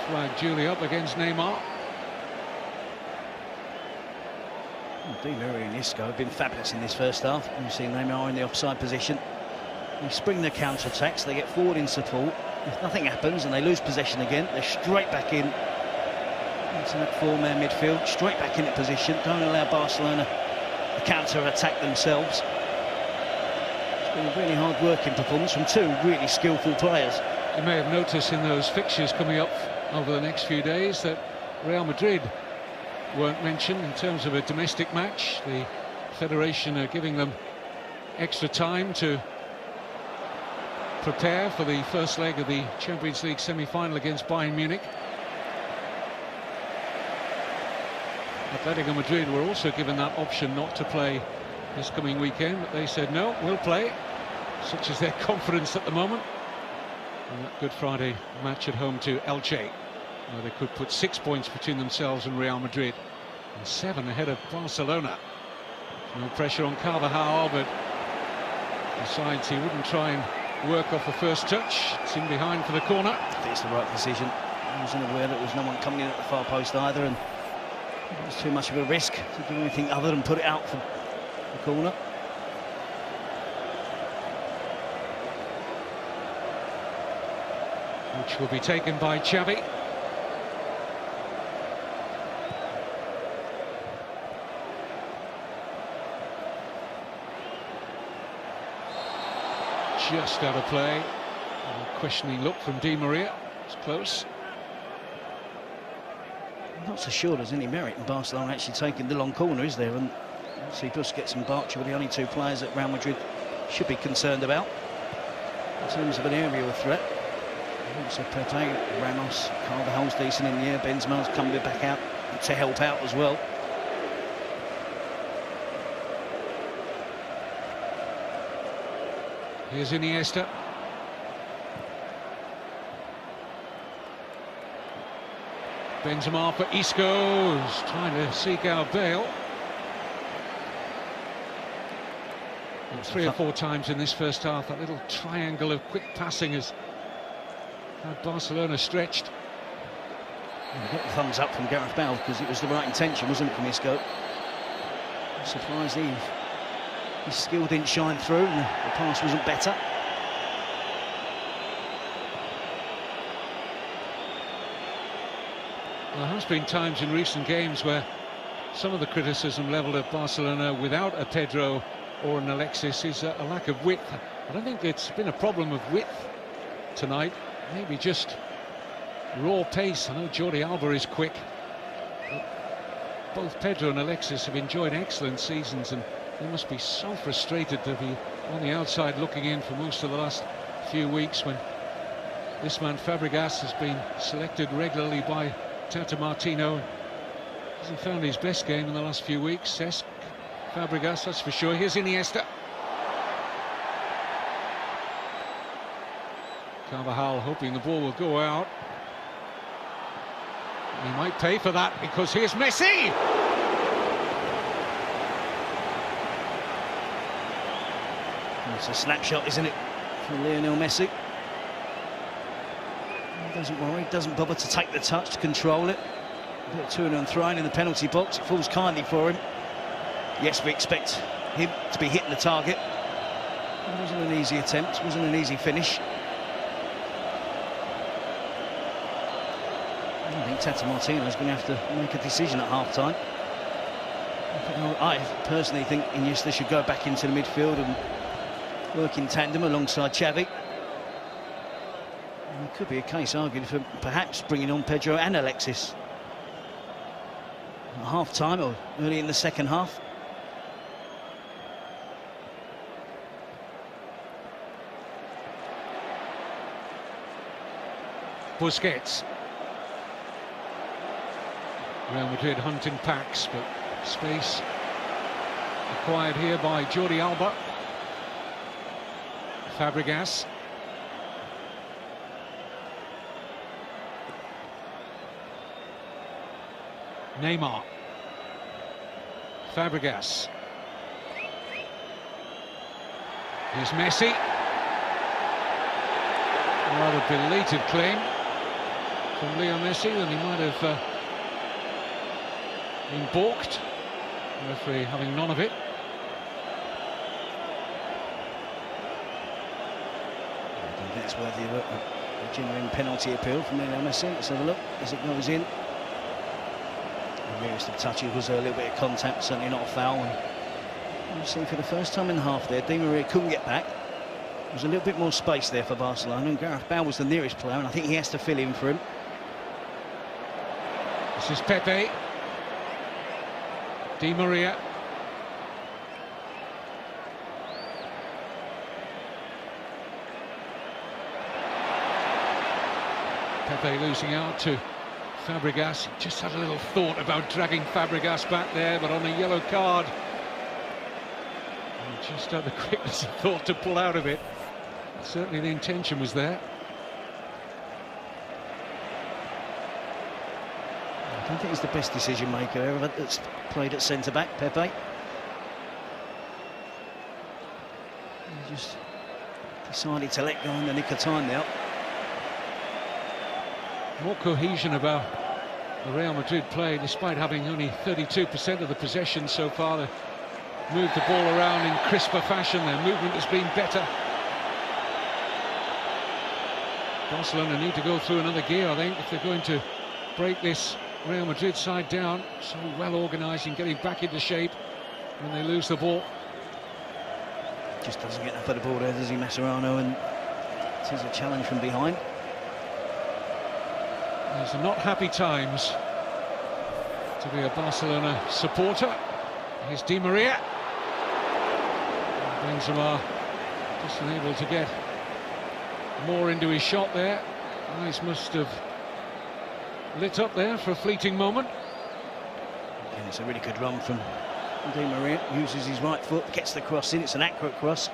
Flag duly up against Neymar. Di Maria and Isco have been fabulous in this first half. You see Neymar in the offside position. They spring their counter-attacks, they get forward in support. If nothing happens and they lose possession again, they're straight back in into that four-man midfield, straight back in that position. Don't allow Barcelona to counter-attack themselves. It's been a really hard-working performance from two really skillful players. You may have noticed in those fixtures coming up over the next few days that Real Madrid weren't mentioned in terms of a domestic match. The Federation are giving them extra time to prepare for the first leg of the Champions League semi-final against Bayern Munich. Atletico Madrid were also given that option not to play this coming weekend, but they said no, we'll play. Such is their confidence at the moment. And that Good Friday match at home to Elche, where they could put 6 points between themselves and Real Madrid, and 7 ahead of Barcelona. No pressure on Carvajal, but decides he wouldn't try and work off the first touch. It's in behind for the corner. I think it's the right decision. He wasn't aware that there was no one coming in at the far post either, and it was too much of a risk to do anything other than put it out for the corner. Which will be taken by Xavi. just out of play. A questioning look from Di Maria. It's close. I'm not so sure there's any merit in Barcelona actually taking the long corner, is there? And see Busquets and Bartra were the only two players that Real Madrid should be concerned about in terms of an aerial threat. Also Pepe, Ramos, Carvajal's decent in the air. Benzema's coming back out to help out as well. Here's Iniesta. Benzema for Isco, who's trying to seek out Bale. And 3 or 4 times in this first half, that little triangle of quick passing has had Barcelona stretched. I got the thumbs up from Gareth Bale because it was the right intention, wasn't it, from Isco? I'm surprised his skill didn't shine through and the pass wasn't better. There has been times in recent games where some of the criticism levelled at Barcelona without a Pedro or an Alexis is a lack of width. I don't think it's been a problem of width tonight, maybe just raw pace. I know Jordi Alba is quick, but both Pedro and Alexis have enjoyed excellent seasons, and they must be so frustrated to be on the outside looking in for most of the last few weeks when this man Fabregas has been selected regularly by Tata Martino. Hasn't found his best game in the last few weeks. Cesc Fabregas, that's for sure. Here's Iniesta. Carvajal hoping the ball will go out. He might pay for that because here's Messi! It's a snapshot, isn't it, from Lionel Messi? He doesn't worry, doesn't bother to take the touch, to control it. A bit of to and throwing in the penalty box. It falls kindly for him. Yes, we expect him to be hitting the target. It wasn't an easy attempt, wasn't an easy finish. I think Tata Martino is going to have to make a decision at half-time. I personally think Iniesta should go back into the midfield and work in tandem alongside Xavi. And it could be a case argued for perhaps bringing on Pedro and Alexis at half-time or early in the second half. Busquets. Real Madrid hunting packs, but space acquired here by Jordi Alba. Fabregas. Neymar. Fabregas. Here's Messi. Rather belated claim from Leo Messi, and he might have been balked. The referee having none of it. I think that's worthy of a genuine penalty appeal from Lionel Messi. Let's have a look as it goes in. The nearest of touches was a little bit of contact, certainly not a foul. And you see for the first time in half there, Di Maria couldn't get back. There was a little bit more space there for Barcelona, and Gareth Bale was the nearest player, and I think he has to fill in for him. This is Pepe. Di Maria. Pepe losing out to Fabregas. He just had a little thought about dragging Fabregas back there, but on a yellow card. And just had the quickness of thought to pull out of it. Certainly the intention was there. I don't think he's the best decision maker ever that's played at centre-back, Pepe. He just decided to let go in the nick of time now. More cohesion about the Real Madrid play, despite having only 32% of the possession so far. They moved the ball around in crisper fashion. Their movement has been better. Barcelona need to go through another gear, I think, if they're going to break this Real Madrid side down. So well organised in getting back into shape when they lose the ball. Just doesn't get enough of the ball there, does he, Mascherano? And it is a challenge from behind. These are not happy times to be a Barcelona supporter. Here's Di Maria. Benzema just unable to get more into his shot there. Eyes must have lit up there for a fleeting moment. And it's a really good run from Di Maria. Uses his right foot, gets the cross in. It's an accurate cross.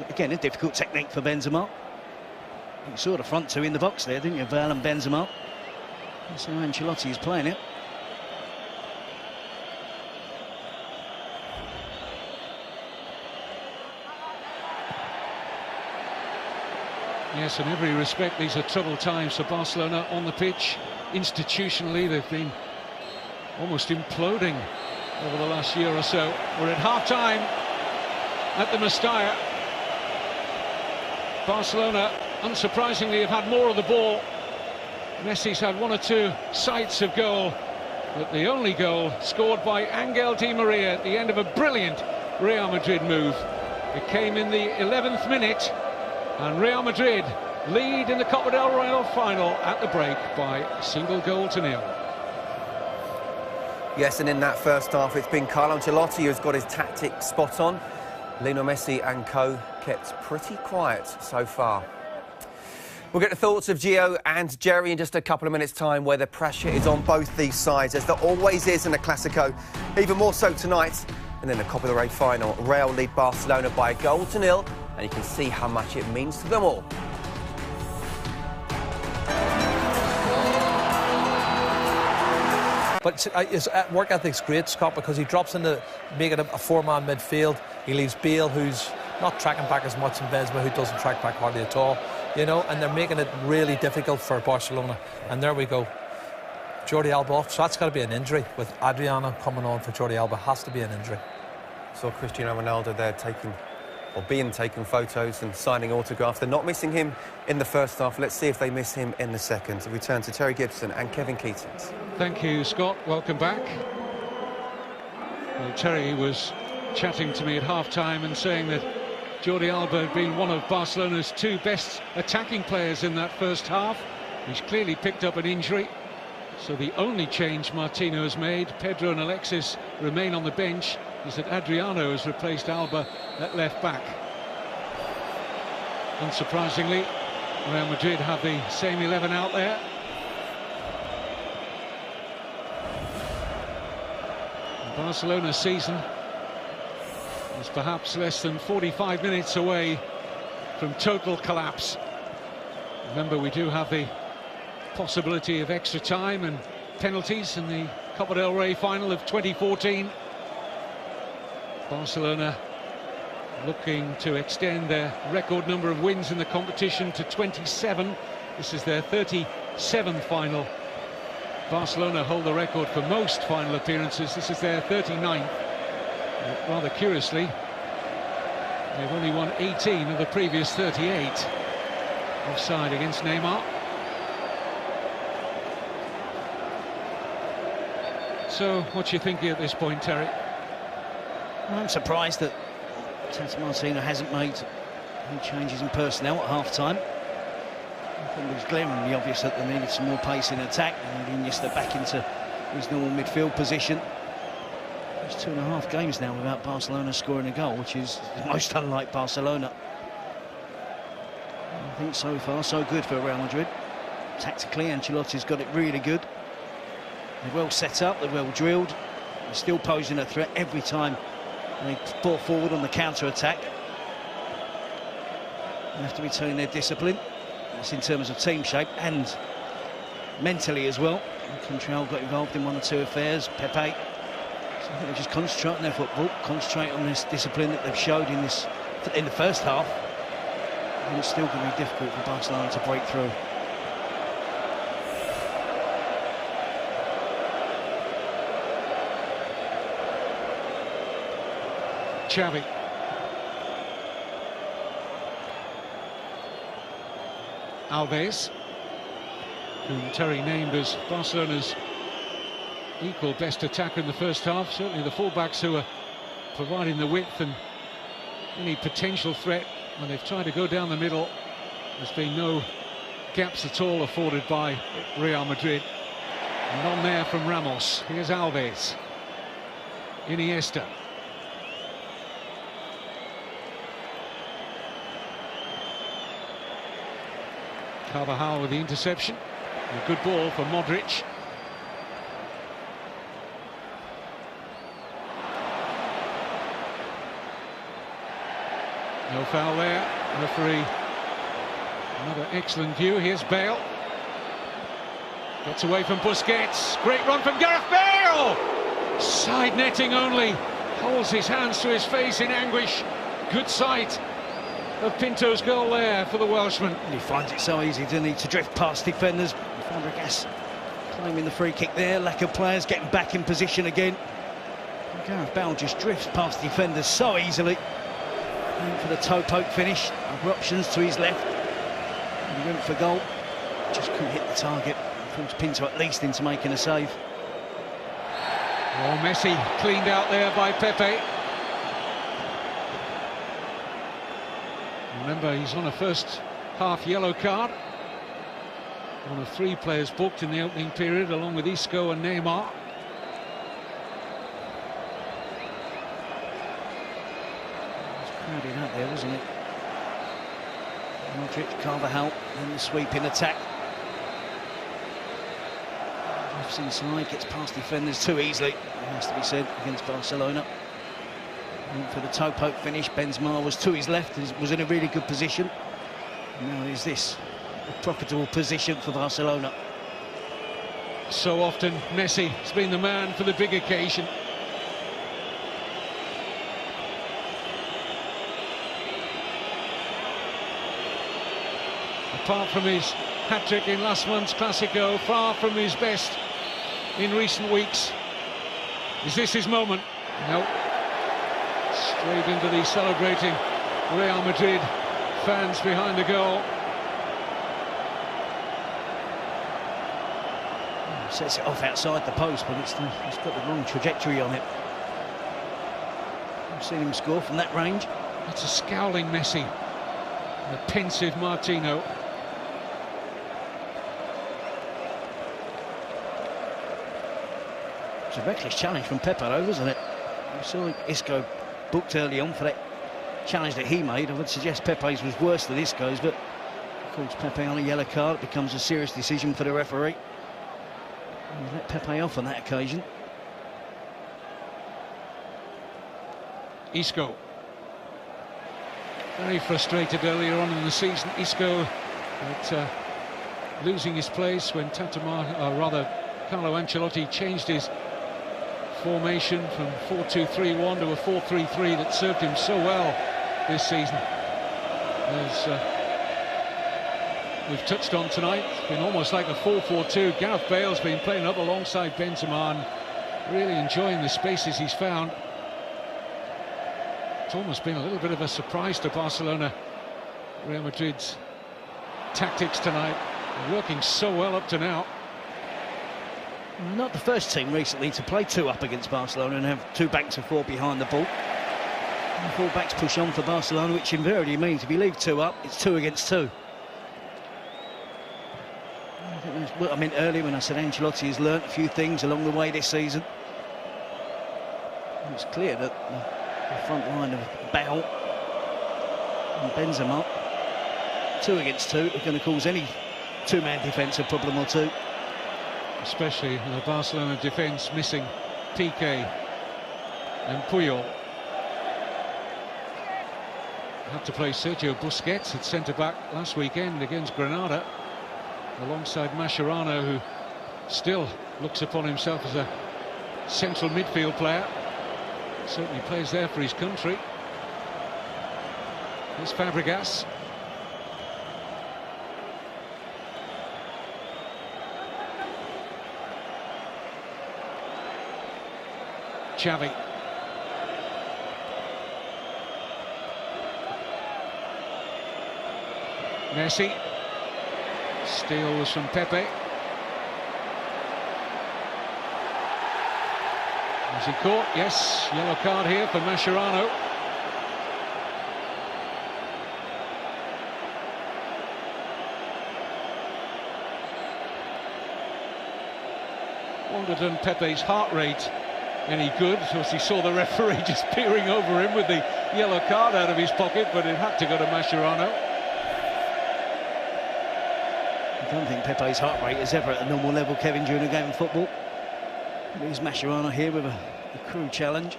Again, a difficult technique for Benzema. You saw the front two in the box there, didn't you, Val and Benzema? That's how Ancelotti is playing it. Yes, in every respect, these are troubled times for Barcelona on the pitch. Institutionally, they've been almost imploding over the last year or so. We're at half-time at the Mestalla. Barcelona, unsurprisingly, have had more of the ball. Messi's had one or two sights of goal, but the only goal scored by Angel Di Maria at the end of a brilliant Real Madrid move. It came in the 11th minute, and Real Madrid lead in the Copa del Rey final at the break by a single goal to nil. Yes, and in that first half, it's been Carlo Ancelotti who's got his tactics spot on. Lionel Messi and co kept pretty quiet so far. We'll get the thoughts of Gio and Jerry in just a couple of minutes' time, where the pressure is on both these sides, as there always is in a Clásico, even more so tonight. And then the Copa del Rey final, Real lead Barcelona by a goal to nil, and you can see how much it means to them all. But his work ethic's great, Scott, because he drops into making a four-man midfield. He leaves Bale, who's not tracking back as much, and Benzema, who doesn't track back hardly at all. You know, and they're making it really difficult for Barcelona. And there we go. Jordi Alba off, so that's got to be an injury. With Adriano coming on for Jordi Alba, has to be an injury. Saw Cristiano Ronaldo there being taken photos and signing autographs. They're not missing him in the first half. Let's see if they miss him in the second. So we turn to Terry Gibson and Kevin Keatings. Thank you, Scott. Welcome back. Well, Terry was chatting to me at half-time and saying that Jordi Alba had been one of Barcelona's two best attacking players in that first half. He's clearly picked up an injury. So the only change Martino has made, Pedro and Alexis remain on the bench, is that Adriano has replaced Alba at left back. Unsurprisingly, Real Madrid have the same 11 out there. The Barcelona season is perhaps less than 45 minutes away from total collapse. Remember, we do have the possibility of extra time and penalties in the Copa del Rey final of 2014. Barcelona looking to extend their record number of wins in the competition to 27. This is their 37th final. Barcelona hold the record for most final appearances. This is their 39th. Rather curiously, they've only won 18 of the previous 38. Offside against Neymar. So, what you thinking at this point, Terry? I'm surprised that Tata Martino hasn't made any changes in personnel at half-time. I think it was glaringly obvious that they needed some more pace in attack, and Iniesta back into his normal midfield position. It's 2.5 games now without Barcelona scoring a goal, which is most unlike Barcelona. I think so far so good for Real Madrid. Tactically, Ancelotti's got it really good. They're well set up, they're well drilled. They're still posing a threat every time they fall forward on the counter-attack. They have to retain their discipline. That's in terms of team shape and mentally as well. Control got involved in one or two affairs. Pepe. So I think they just concentrate on their football, concentrate on this discipline that they've showed in the first half. And it's still going to be difficult for Barcelona to break through. Xavi. Alves, whom Terry named as Barcelona's equal best attacker in the first half. Certainly the fullbacks who are providing the width and any potential threat when they've tried to go down the middle. There's been no gaps at all afforded by Real Madrid. None there from Ramos. Here's Alves. Iniesta. Carvajal with the interception. A good ball for Modric. No foul there. Referee. Another excellent view. Here's Bale. Gets away from Busquets. Great run from Gareth Bale! Side netting only. Holds his hands to his face in anguish. Good sight of Pinto's goal there for the Welshman. And he finds it so easy, doesn't he, to drift past defenders. Fabregas claiming the free kick there. Lack of players getting back in position again. And Gareth Bale just drifts past defenders so easily. Going for the toe poke finish. Other options to his left. And he went for goal. Just couldn't hit the target. Forced Pinto at least into making a save. Oh, Messi cleaned out there by Pepe. Remember, he's on a first half yellow card. One of 3 players booked in the opening period, along with Isco and Neymar. It was crowded out there, wasn't it? Modric, Carvajal, and the sweeping attack. Drifts inside, gets past defenders too easily, it has to be said, against Barcelona. Went for the toe poke finish. Benzema was to his left, was in a really good position. And now is this a profitable position for Barcelona? So often Messi has been the man for the big occasion. Apart from his hat-trick in last month's Clasico, far from his best in recent weeks. Is this his moment? No. Straight into the celebrating Real Madrid fans behind the goal. Sets it off outside the post, but it's got the wrong trajectory on it. I've seen him score from that range. It's a scowling Messi, and a pensive Martino. It's a reckless challenge from Pepe, though, wasn't it? We saw Isco booked early on for that challenge that he made. I would suggest Pepe's was worse than Isco's, but of course Pepe on a yellow card. It becomes a serious decision for the referee. And he let Pepe off on that occasion. Isco. Very frustrated earlier on in the season. Isco at, losing his place when Carlo Ancelotti changed his formation from 4-2-3-1 to a 4-3-3 that served him so well this season. As we've touched on tonight, it's been almost like a 4-4-2. Gareth Bale's been playing up alongside Benzema and really enjoying the spaces he's found. It's almost been a little bit of a surprise to Barcelona. Real Madrid's tactics tonight are working so well up to now. Not the first team recently to play 2 up against Barcelona and have 2 backs of 4 behind the ball. And 4 backs push on for Barcelona, which invariably means if you leave 2 up, it's 2 against 2. I think that's what I meant earlier when I said Ancelotti has learnt a few things along the way this season. And it's clear that the front line of Bale and Benzema, 2 against 2, are going to cause any 2-man defence a problem or 2. Especially in the Barcelona defence missing Piqué and Puyol. Had to play Sergio Busquets at centre-back last weekend against Granada, alongside Mascherano, who still looks upon himself as a central midfield player. Certainly plays there for his country. Here's Fabregas. Xavi. Messi. Steal was from Pepe. Was he caught? Yes, yellow card here for Mascherano. wondered on Pepe's heart rate any good. Of course, he saw the referee just peering over him with the yellow card out of his pocket, but it had to go to Mascherano. I don't think Pepe's heart rate is ever at a normal level, Kevin, during a game of football. Here's Mascherano here with a crude challenge.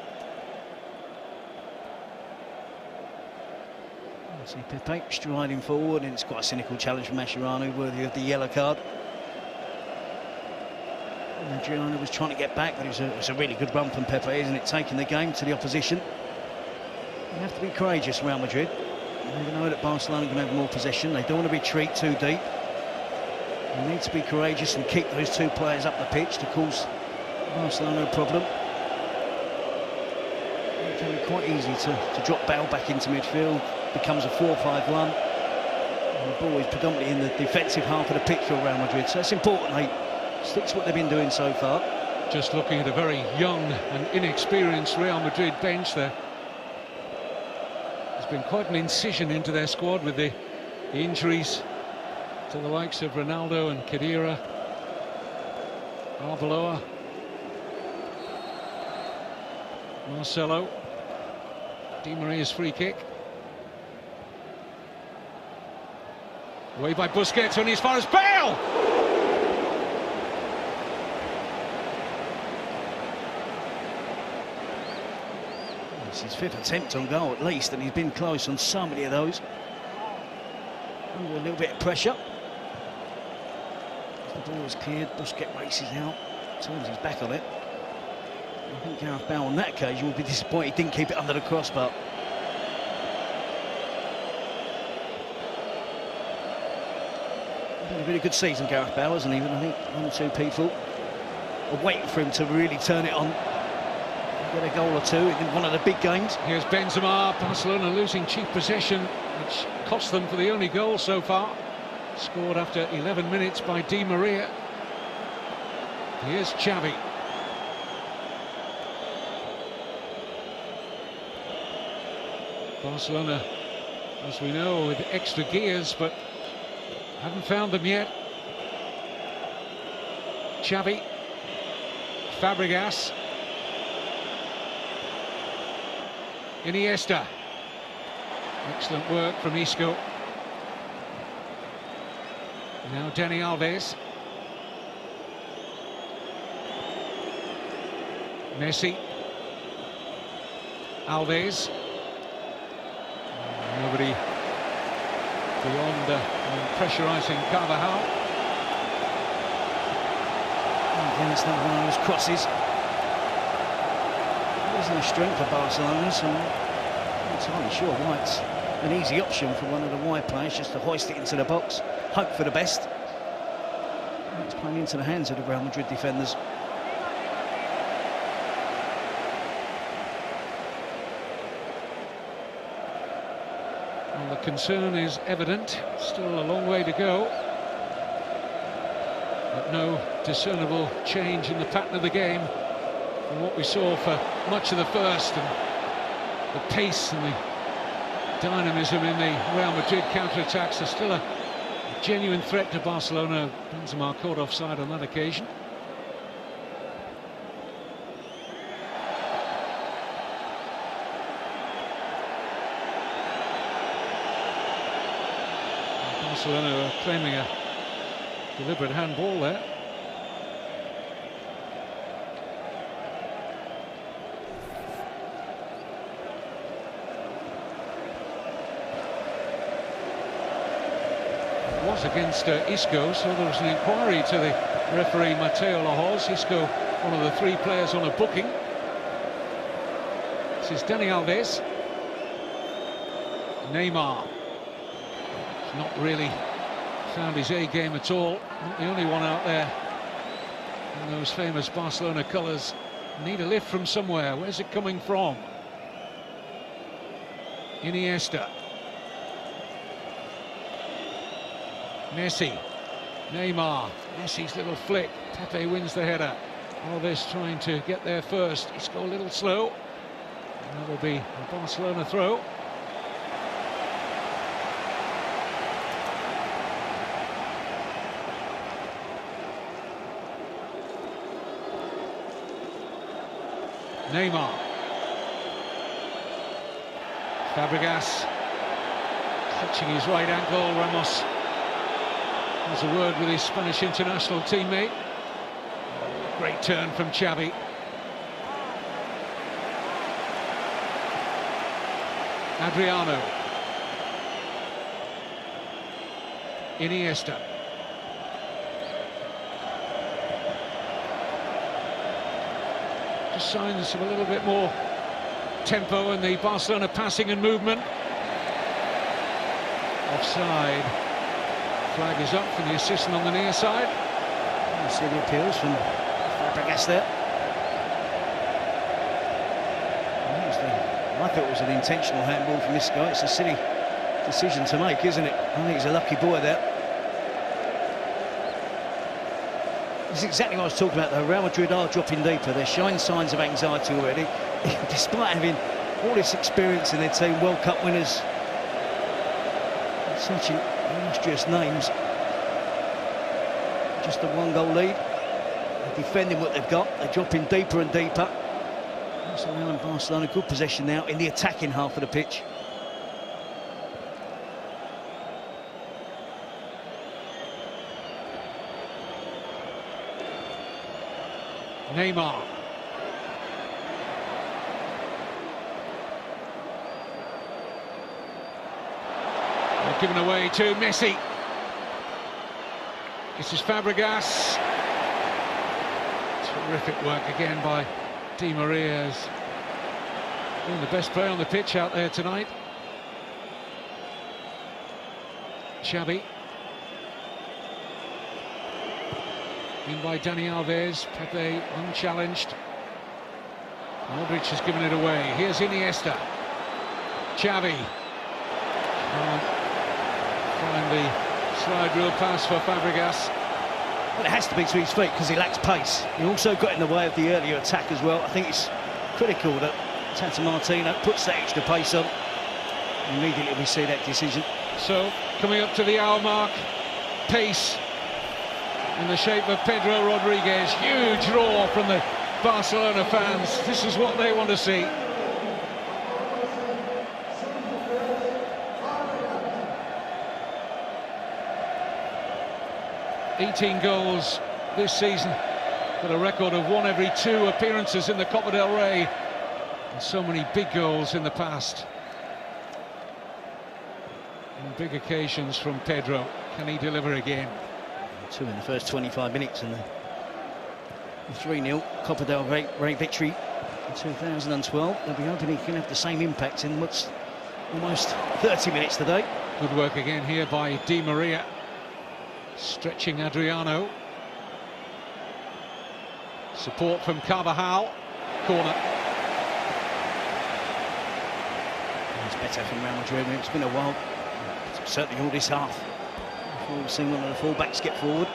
See Pepe striding forward, and it's quite a cynical challenge from Mascherano, worthy of the yellow card. Adriano was trying to get back, but it was a really good run from Pepe, isn't it? Taking the game to the opposition. You have to be courageous, Real Madrid. They know that Barcelona can have more possession. They don't want to retreat too deep. They need to be courageous and keep those two players up the pitch to cause Barcelona a problem. It can be quite easy to drop Bale back into midfield. Becomes a 4-5-1. And the ball is predominantly in the defensive half of the pitch for Real Madrid, so it's important they stick to what they've been doing so far. Just looking at a very young and inexperienced Real Madrid bench there. There's been quite an incision into their squad with the injuries to the likes of Ronaldo and Khedira, Arbeloa, Marcelo, Di Maria's free kick. Away by Busquets, only as far as Bale! It's his fifth attempt on goal at least, and he's been close on so many of those. Under a little bit of pressure. As the ball is cleared, Busquets races out, turns his back on it. I think Gareth Bale on that occasion will be disappointed he didn't keep it under the crossbar. Had a really good season, Gareth Bale, hasn't he? But I think one or two people are waiting for him to really turn it on. Get a goal or two in one of the big games. Here's Benzema. Barcelona losing cheap possession, which cost them for the only goal so far. Scored after 11 minutes by Di Maria. Here's Xavi. Barcelona, as we know, with extra gears, but haven't found them yet. Xavi, Fabregas, Iniesta. Excellent work from Isco. Now Dani Alves. Messi. Alves. Nobody beyond pressurising Carvajal. Again, it's another one of those crosses. There's no strength for Barcelona, so I'm not entirely sure why it's an easy option for one of the wide players just to hoist it into the box, hope for the best. It's playing into the hands of the Real Madrid defenders. Well, the concern is evident. Still a long way to go. But no discernible change in the pattern of the game from what we saw for much of the first, and the pace and the dynamism in the Real Madrid counter-attacks are still a genuine threat to Barcelona. Benzema caught offside on that occasion. Barcelona are claiming a deliberate handball there. Was against Isco, so there was an inquiry to the referee Mateo Lahoz. Isco, one of the three players on a booking. This is Dani Alves. Neymar. He's not really found his A game at all. Not the only one out there in those famous Barcelona colours. Need a lift from somewhere. Where's it coming from? Iniesta. Messi, Neymar, Messi's little flick, Pepe wins the header. Alves trying to get there first. It's got a little slow. And that'll be a Barcelona throw. Neymar. Fabregas clutching his right ankle. Ramos has a word with his Spanish international teammate. Great turn from Xavi. Adriano. Iniesta. Just signs of a little bit more tempo in the Barcelona passing and movement. Offside. Flag is up for the assistant on the near side. You see the appeals from Fabregas there. I thought it was an intentional handball from this guy. It's a silly decision to make, isn't it? I think he's a lucky boy there. This is exactly what I was talking about, though. Real Madrid are dropping deeper. They're showing signs of anxiety already, despite having all this experience in their team, World Cup winners, such illustrious names. Just a one-goal lead. They're defending what they've got. They're dropping deeper and deeper. That's allowing Barcelona good possession now in the attacking half of the pitch. Neymar. They're given away to Messi. This is Fabregas. Terrific work again by Di Maria's doing the best play on the pitch out there tonight. Xavi. In by Dani Alves. Pepe unchallenged. Modric has given it away. Here's Iniesta. Xavi. Find the slide rule pass for Fabregas. Well, it has to be to his feet because he lacks pace. He also got in the way of the earlier attack as well. I think it's critical that Tata Martino puts that extra pace on. Immediately we see that decision. So, coming up to the hour mark, pace in the shape of Pedro Rodriguez. Huge roar from the Barcelona fans. This is what they want to see. $18 goals this season, got a record of 1 every 2 appearances in the Copa del Rey, and so many big goals in the past. And big occasions from Pedro. Can he deliver again? 2 in the first 25 minutes, and the 3-0 Copa del Rey victory in 2012. They'll be hoping he can have the same impact in what's almost 30 minutes today. Good work again here by Di Maria. Stretching Adriano. Support from Carvajal. Corner. It's better from Real Madrid. It's been a while. Certainly all this half. Before we've seen one of the full-backs get forward.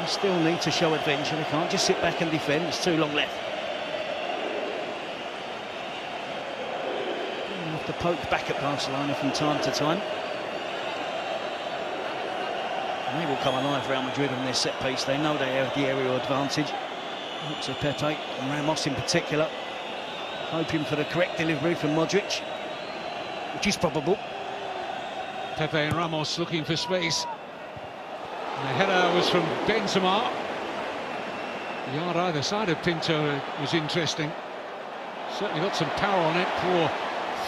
They still need to show adventure. They can't just sit back and defend. There's too long left. They have to poke back at Barcelona from time to time. And they will come alive, Real Madrid, on their set piece. They know they have the aerial advantage. Look to Pepe and Ramos in particular, hoping for the correct delivery from Modric, which is probable. Pepe and Ramos looking for space. And the header was from Benzema. The yard either side of Pinto was interesting. Certainly got some power on it. Poor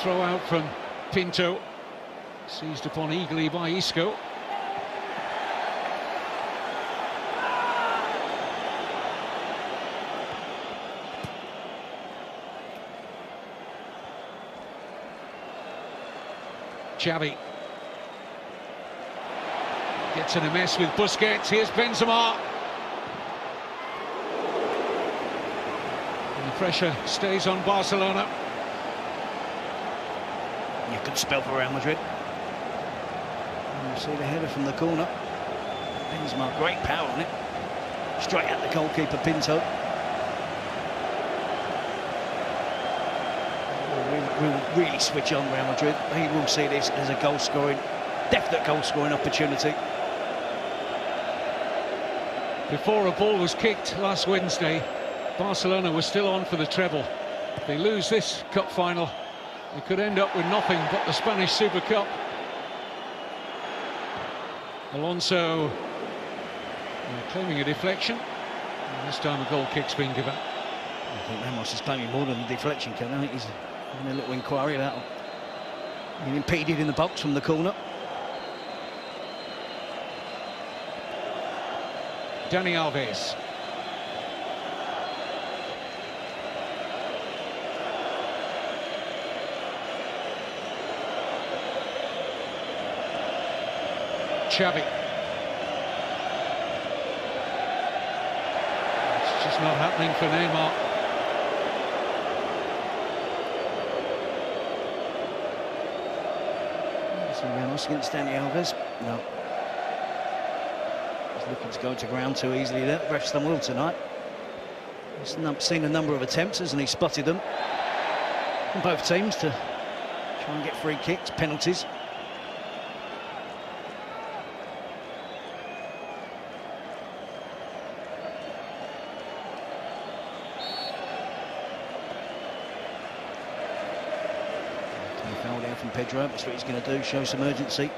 throw out from Pinto. Seized upon eagerly by Isco. Xavi gets in a mess with Busquets. Here's Benzema. And the pressure stays on Barcelona. Yeah, good spell for Real Madrid. And you see the header from the corner. Benzema, great power on it. Straight at the goalkeeper, Pinto. Will really switch on Real Madrid. They will see this as a definite goal-scoring opportunity. Before a ball was kicked last Wednesday, Barcelona was still on for the treble. If they lose this cup final, they could end up with nothing but the Spanish Super Cup. Alonso claiming a deflection, and this time a goal kick's been given. I think Ramos is claiming more than the deflection, Kevin. I think he's having a little inquiry about being impeded in the box from the corner. Dani Alves. Xavi. It's just not happening for Neymar. Ramos against Dani Alves. No. He's looking to go to ground too easily there. Ref's done well tonight. He's seen a number of attempts, hasn't he? Spotted them from both teams to try and get free kicks, penalties. Foul there from Pedro. That's what he's going to do, show some urgency.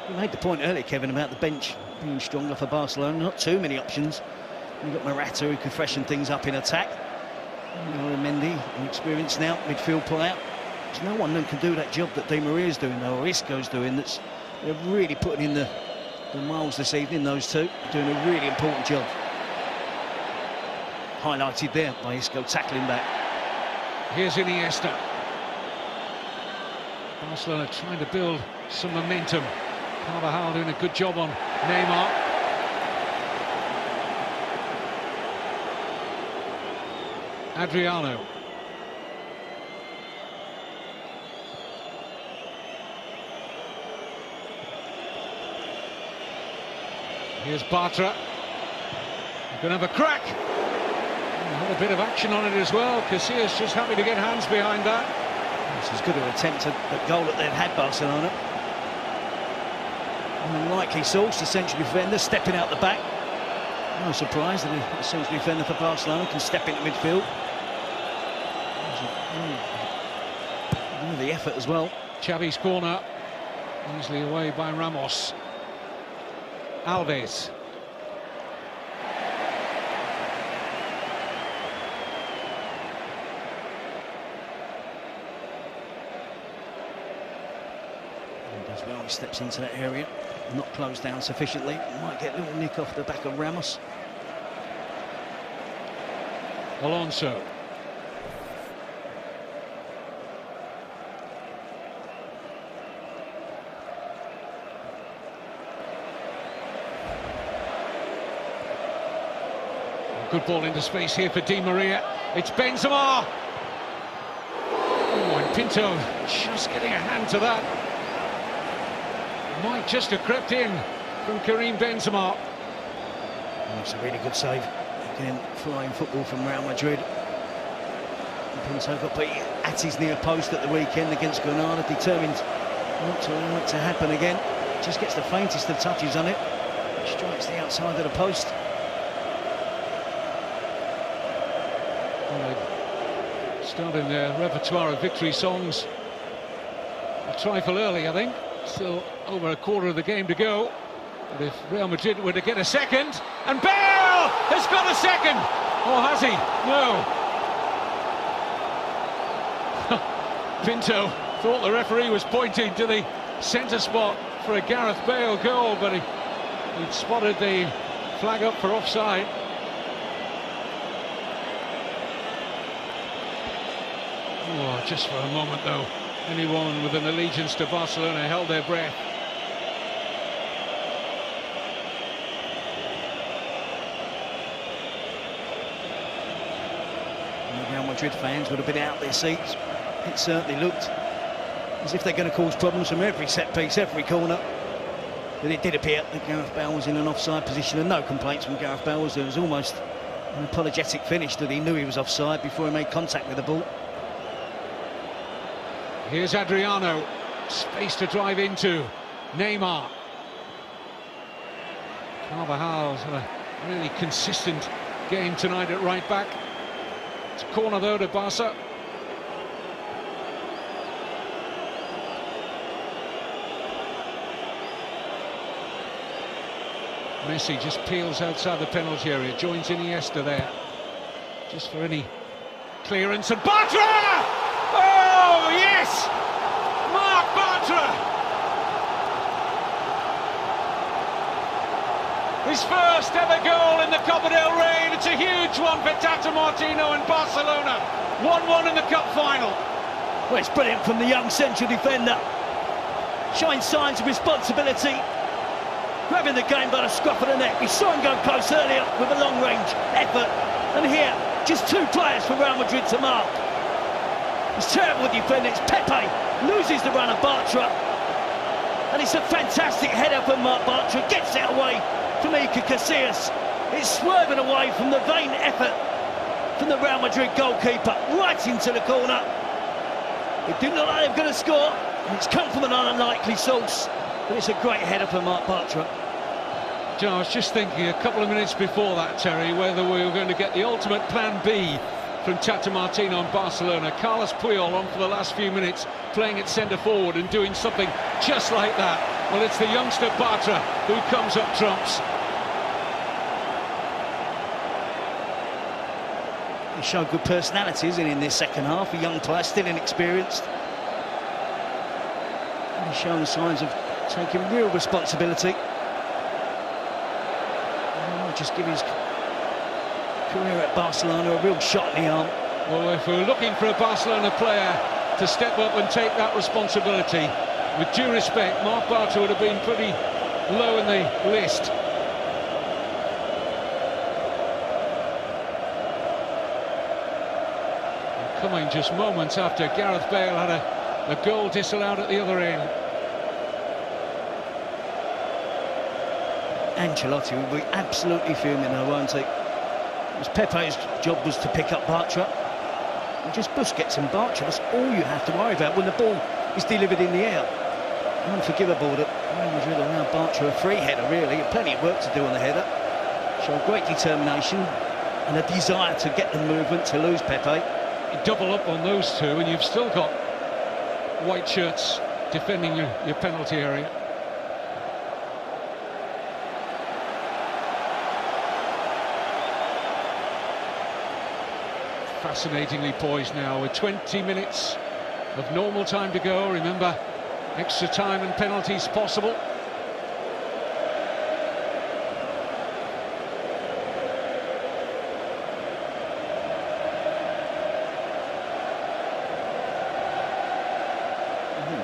You made the point earlier, Kevin, about the bench being stronger for Barcelona. Not too many options. You've got Morata, who can freshen things up in attack. Mendy, an experienced now midfield player. There's no one who can do that job that Di Maria's doing, though, or Isco's doing. They're really putting in the miles this evening, those two, doing a really important job. Highlighted there by Isco tackling back. Here's Iniesta. Barcelona trying to build some momentum. Carvajal doing a good job on Neymar. Adriano. Here's Bartra. He's going to have a crack. Had a bit of action on it as well. Casillas just happy to get hands behind that. It's as good an attempt at goal that they've had, Barcelona. Unlikely source, the central defender stepping out the back. No surprise that the central defender for Barcelona can step into midfield. The effort as well. Xavi's corner, easily away by Ramos. Alves. As well, he steps into that area, not closed down sufficiently. Might get a little nick off the back of Ramos. Alonso. Good ball into space here for Di Maria. It's Benzema. Oh, and Pinto just getting a hand to that. Might just have crept in from Karim Benzema. That's a really good save. Again, flying football from Real Madrid. Pinto got beat at his near post at the weekend against Granada, determined not to allow it to happen again. Just gets the faintest of touches on it. Strikes the outside of the post. Starting their repertoire of victory songs a trifle early, I think. Still over a quarter of the game to go. But if Real Madrid were to get a second, and Bale has got a second! Or has he? No. Pinto thought the referee was pointing to the centre spot for a Gareth Bale goal, but he'd spotted the flag up for offside. Oh, just for a moment, though, anyone with an allegiance to Barcelona held their breath. And the Real Madrid fans would have been out their seats. It certainly looked as if they're going to cause problems from every set piece, every corner. But it did appear that Gareth Bale was in an offside position, and no complaints from Gareth Bale. There was almost an apologetic finish that he knew he was offside before he made contact with the ball. Here's Adriano, space to drive into. Neymar. Carvajal's had a really consistent game tonight at right back. It's a corner though to Barca. Messi just peels outside the penalty area, joins Iniesta there, just for any clearance, and Bartra! Oh yes! Marc Bartra! His first ever goal in the Copa del Rey, and it's a huge one for Tata Martino and Barcelona. 1-1 in the cup final. Well, it's brilliant from the young central defender. Showing signs of responsibility. Grabbing the game by the scruff of the neck. We saw him go close earlier with a long-range effort. And here, just two players for Real Madrid to mark. It's terrible defending. It's Pepe. Loses the run of Bartra. And it's a fantastic header from Marc Bartra. Gets it away from Iker Casillas. It's swerving away from the vain effort from the Real Madrid goalkeeper. Right into the corner. It didn't look like they were going to score. And it's come from an unlikely source. But it's a great header for Marc Bartra. Do you know, I was just thinking a couple of minutes before that, Terry, whether we were going to get the ultimate plan B from Tata Martino and Barcelona. Carlos Puyol on for the last few minutes, playing at centre forward and doing something just like that. Well, it's the youngster Bartra who comes up trumps. He showed good personalities in this second half. A young player, still inexperienced. And he's shown signs of taking real responsibility. Just give his career at Barcelona a real shot in the arm. Well, if we're looking for a Barcelona player to step up and take that responsibility, with due respect, Marc Bartra would have been pretty low in the list. And coming just moments after Gareth Bale had a goal disallowed at the other end. Ancelotti will be absolutely fuming though, won't he? It was Pepe's job was to pick up Bartra. And just Busquets and Bartra, that's all you have to worry about when the ball is delivered in the air. Unforgivable that Real Madrid allowed Bartra a free header, really. Plenty of work to do on the header. Showed great determination and a desire to get the movement to lose Pepe. You double up on those two and you've still got white shirts defending your penalty area. Fascinatingly poised now with 20 minutes of normal time to go. Remember, extra time and penalties possible.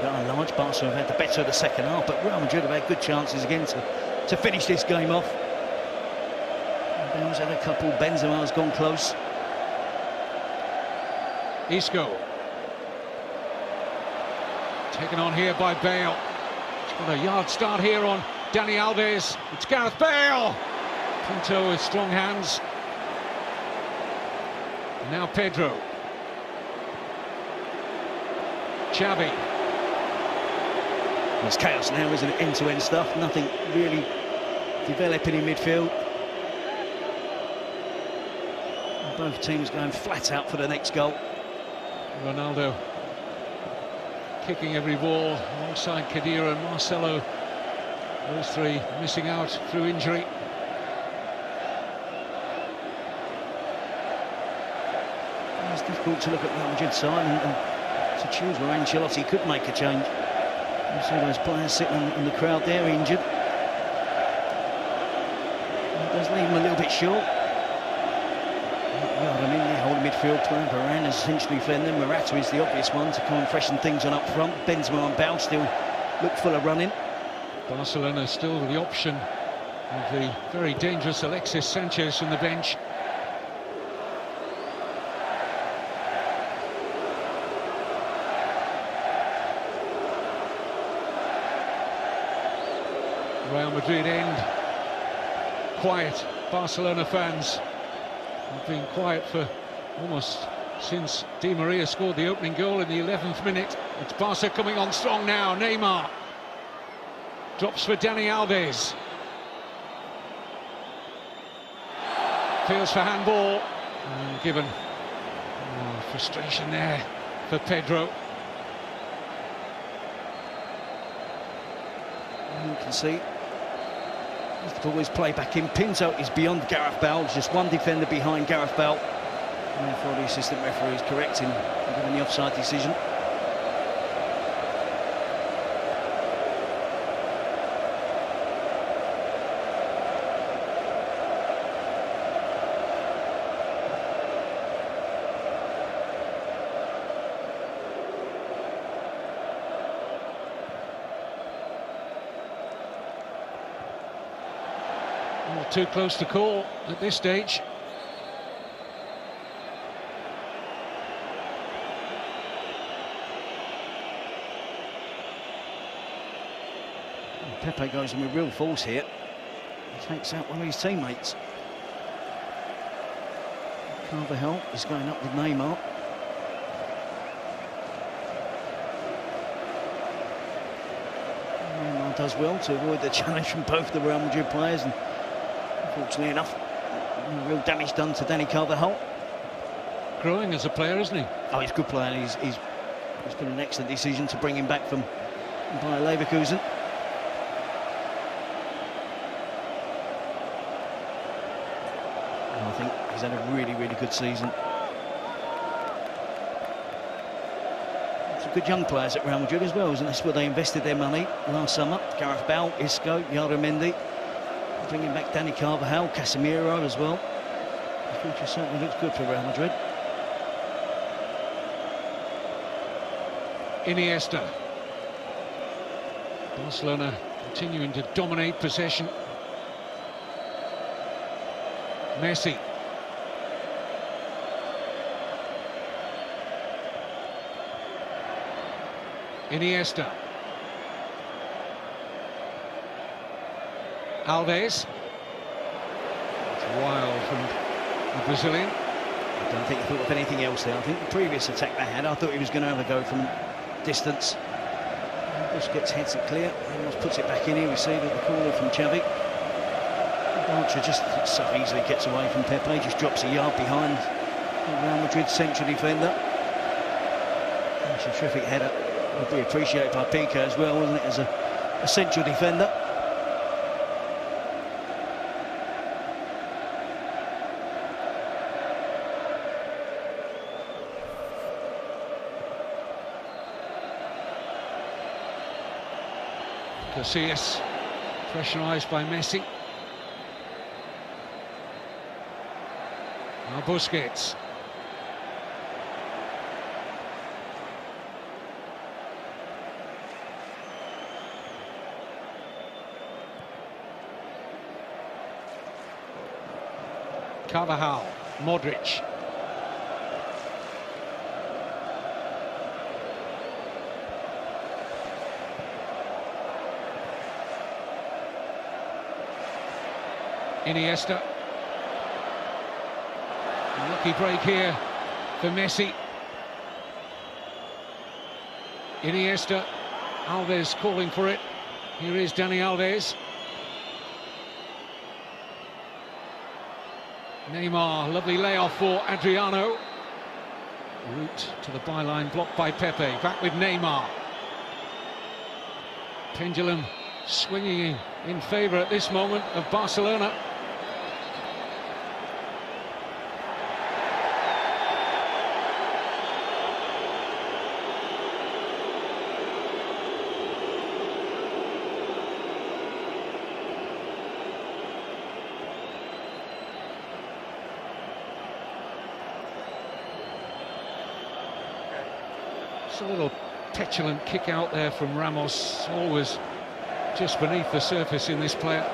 By and large, Barca have had the better of the second half, but Real Madrid have had good chances again to finish this game off. Bale's had a couple, Benzema's gone close. Isco taken on here by Bale. He's got a yard start here on Dani Alves. It's Gareth Bale. Pinto with strong hands. And now Pedro. Xavi. It's chaos now, isn't it? End-to-end stuff. Nothing really developing in midfield. And both teams going flat out for the next goal. Ronaldo kicking every ball alongside Khedira and Marcelo. Those three missing out through injury. It's difficult to look at Real Madrid's side and to choose where Ancelotti could make a change. You see those players sitting in the crowd there, injured. It does leave them a little bit short. I mean, the whole midfield player, Varane has essentially fled them. Morata is the obvious one to come and freshen things on up front. Benzema and Bale still look full of running. Barcelona still with the option of the very dangerous Alexis Sanchez from the bench. Real Madrid end. Quiet. Barcelona fans have been quiet for almost since Di Maria scored the opening goal in the 11th minute. It's Barca coming on strong now. Neymar drops for Dani Alves. Feels for handball and given. Frustration there for Pedro. You can see the ball is played back in. Pinto is beyond Gareth Bale. There's just one defender behind Gareth Bale. And therefore the assistant referee is correct in giving the offside decision. Not too close to call at this stage. Pepe goes in with real force here. He takes out one of his teammates. Carvajal is going up with Neymar. Neymar does well to avoid the challenge from both the Real Madrid players, and unfortunately enough, real damage done to Dani Carvajal. Growing as a player, isn't he? Oh, he's a good player. He's been an excellent decision to bring him back from Bayer Leverkusen. I think he's had a really, really good season. Some good young players at Real Madrid as well, and that's where they invested their money last summer. Gareth Bale, Isco, Yaramendi, bringing back Dani Carvajal, Casemiro as well. The future certainly looks good for Real Madrid. Iniesta. Barcelona continuing to dominate possession. Messi. Iniesta. Alves. It's wild from the Brazilian. I don't think he thought of anything else there. I think the previous attack they had, I thought he was going to have a go from distance. Busquets heads it clear, almost puts it back in here. We see that the corner from Xavi. Archer just so easily gets away from Pepe, just drops a yard behind the Real Madrid central defender. That's a terrific header. Would be appreciated by Piqué as well, wasn't it, as a central defender. Casillas pressurised by Messi. Now Busquets. Carvajal, Modric. Iniesta. A lucky break here for Messi. Iniesta. Alves calling for it. Here is Dani Alves. Neymar, lovely layoff for Adriano. Route to the byline, blocked by Pepe. Back with Neymar. Pendulum swinging in favour at this moment of Barcelona. It's a little petulant kick out there from Ramos, always just beneath the surface in this player.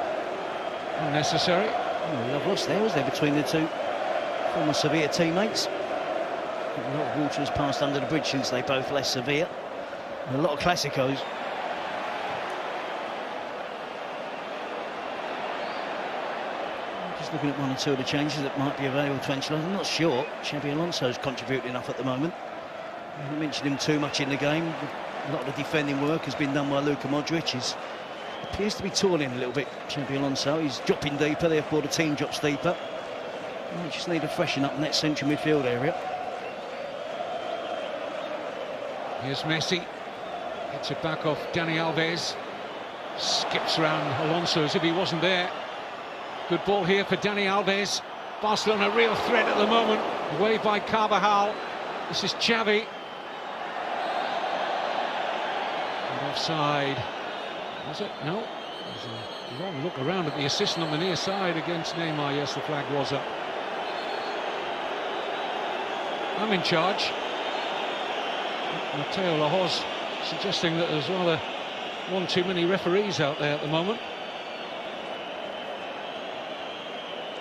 Unnecessary. Oh, love lost there, was there, between the two former Sevilla teammates? A lot of water has passed under the bridge since they both left Sevilla. And a lot of Clásicos. Just looking at one or two of the changes that might be available to Ancelotti. I'm not sure. Xabi Alonso's contributing enough at the moment. I haven't mentioned him too much in the game. A lot of the defending work has been done by Luka Modric. He appears to be toiling a little bit, Xabi Alonso. He's dropping deeper, therefore the team drops deeper. We just need to freshen up in that central midfield area. Here's Messi. Gets it back off Dani Alves. Skips round Alonso as if he wasn't there. Good ball here for Dani Alves. Barcelona a real threat at the moment. Away by Carvajal. This is Xavi. And offside. Was it? No. There's a long look around at the assistant on the near side against Neymar. Yes, the flag was up. I'm in charge. Mateo Lahoz suggesting that there's rather one too many referees out there at the moment.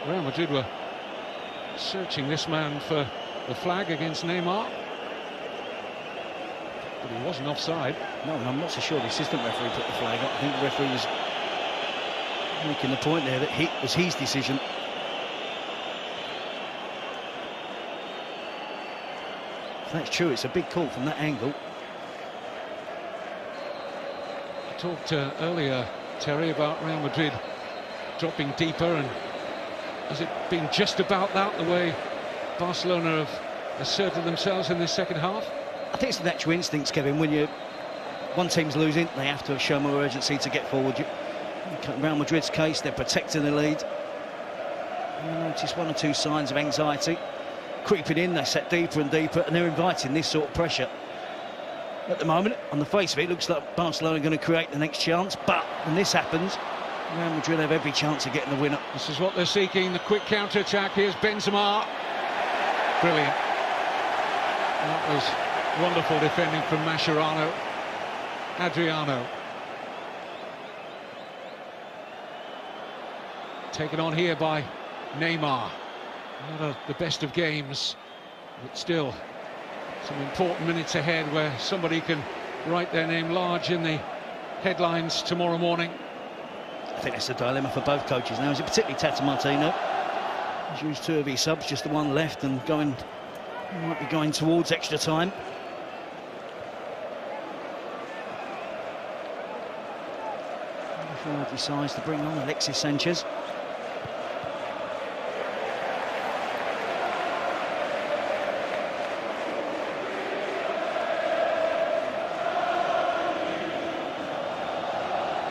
Real Madrid were searching this man for the flag against Neymar, but he wasn't offside. No, I'm not so sure the assistant referee put the flag up. I think the referee was making the point there that it was his decision. If that's true, it's a big call from that angle. I talked earlier, Terry, about Real Madrid dropping deeper, and has it been just about that, the way Barcelona have asserted themselves in this second half? I think it's the natural instincts, Kevin. When one team's losing, they have to show more urgency to get forward. In Real Madrid's case, they're protecting the lead. You notice one or two signs of anxiety creeping in. They set deeper and deeper, and they're inviting this sort of pressure. At the moment, on the face of it, looks like Barcelona are going to create the next chance, but when this happens, Real Madrid have every chance of getting the winner. This is what they're seeking, the quick counter-attack. Here's Benzema. Brilliant. That was wonderful defending from Mascherano. Adriano. Taken on here by Neymar. Not the best of games, but still some important minutes ahead where somebody can write their name large in the headlines tomorrow morning. I think it's a dilemma for both coaches now. Is it particularly Tata Martino? He's used two of his subs, just the one left, and might be going towards extra time. Before he decides to bring on Alexis Sanchez.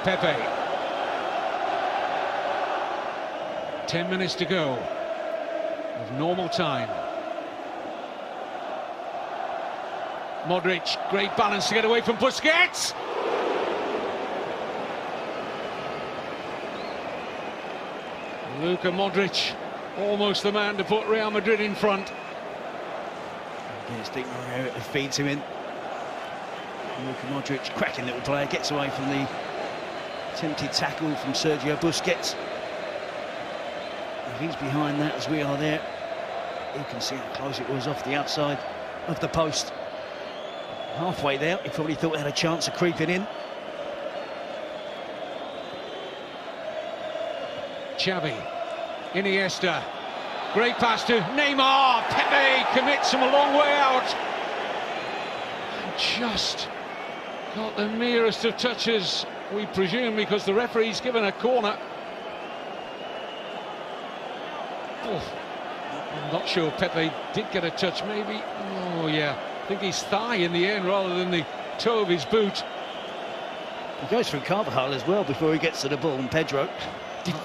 Pepe. 10 minutes to go of normal time. Modric, great balance to get away from Busquets. Luka Modric, almost the man to put Real Madrid in front. Against Di Maria, it feeds him in. Luka Modric, cracking little player, gets away from the attempted tackle from Sergio Busquets. If he's behind that as we are there, you can see how close it was off the outside of the post. Halfway there, he probably thought he had a chance of creeping in. Xavi, Iniesta, great pass to Neymar. Pepe commits from a long way out. Just got the merest of touches, we presume, because the referee's given a corner. Oh, I'm not sure Pepe did get a touch, maybe. Oh, yeah. I think his thigh in the end rather than the toe of his boot. He goes through Carvajal as well before he gets to the ball, and Pedro.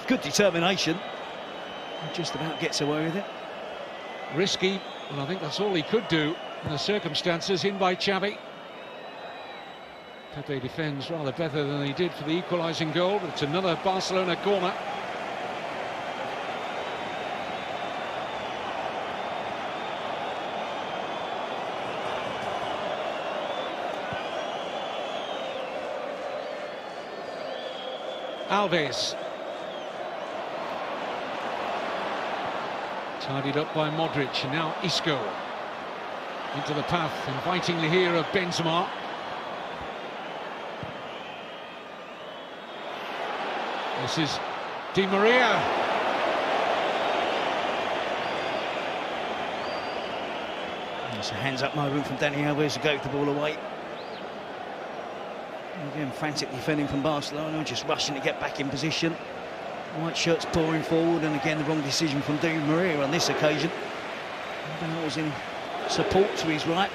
Good determination. Just about gets away with it. Risky, and I think that's all he could do in the circumstances. In by Xavi. Pepe defends rather better than he did for the equalising goal, but it's another Barcelona corner. Alves. Tidied up by Modric, and now Isco into the path, invitingly here, of Benzema. This is Di Maria. It's a hands-up moment from Dani Alves, who gave the ball away. Again, frantic defending from Barcelona, just rushing to get back in position. White shirts pouring forward, and again the wrong decision from Di Maria on this occasion. Bale was in support to his right.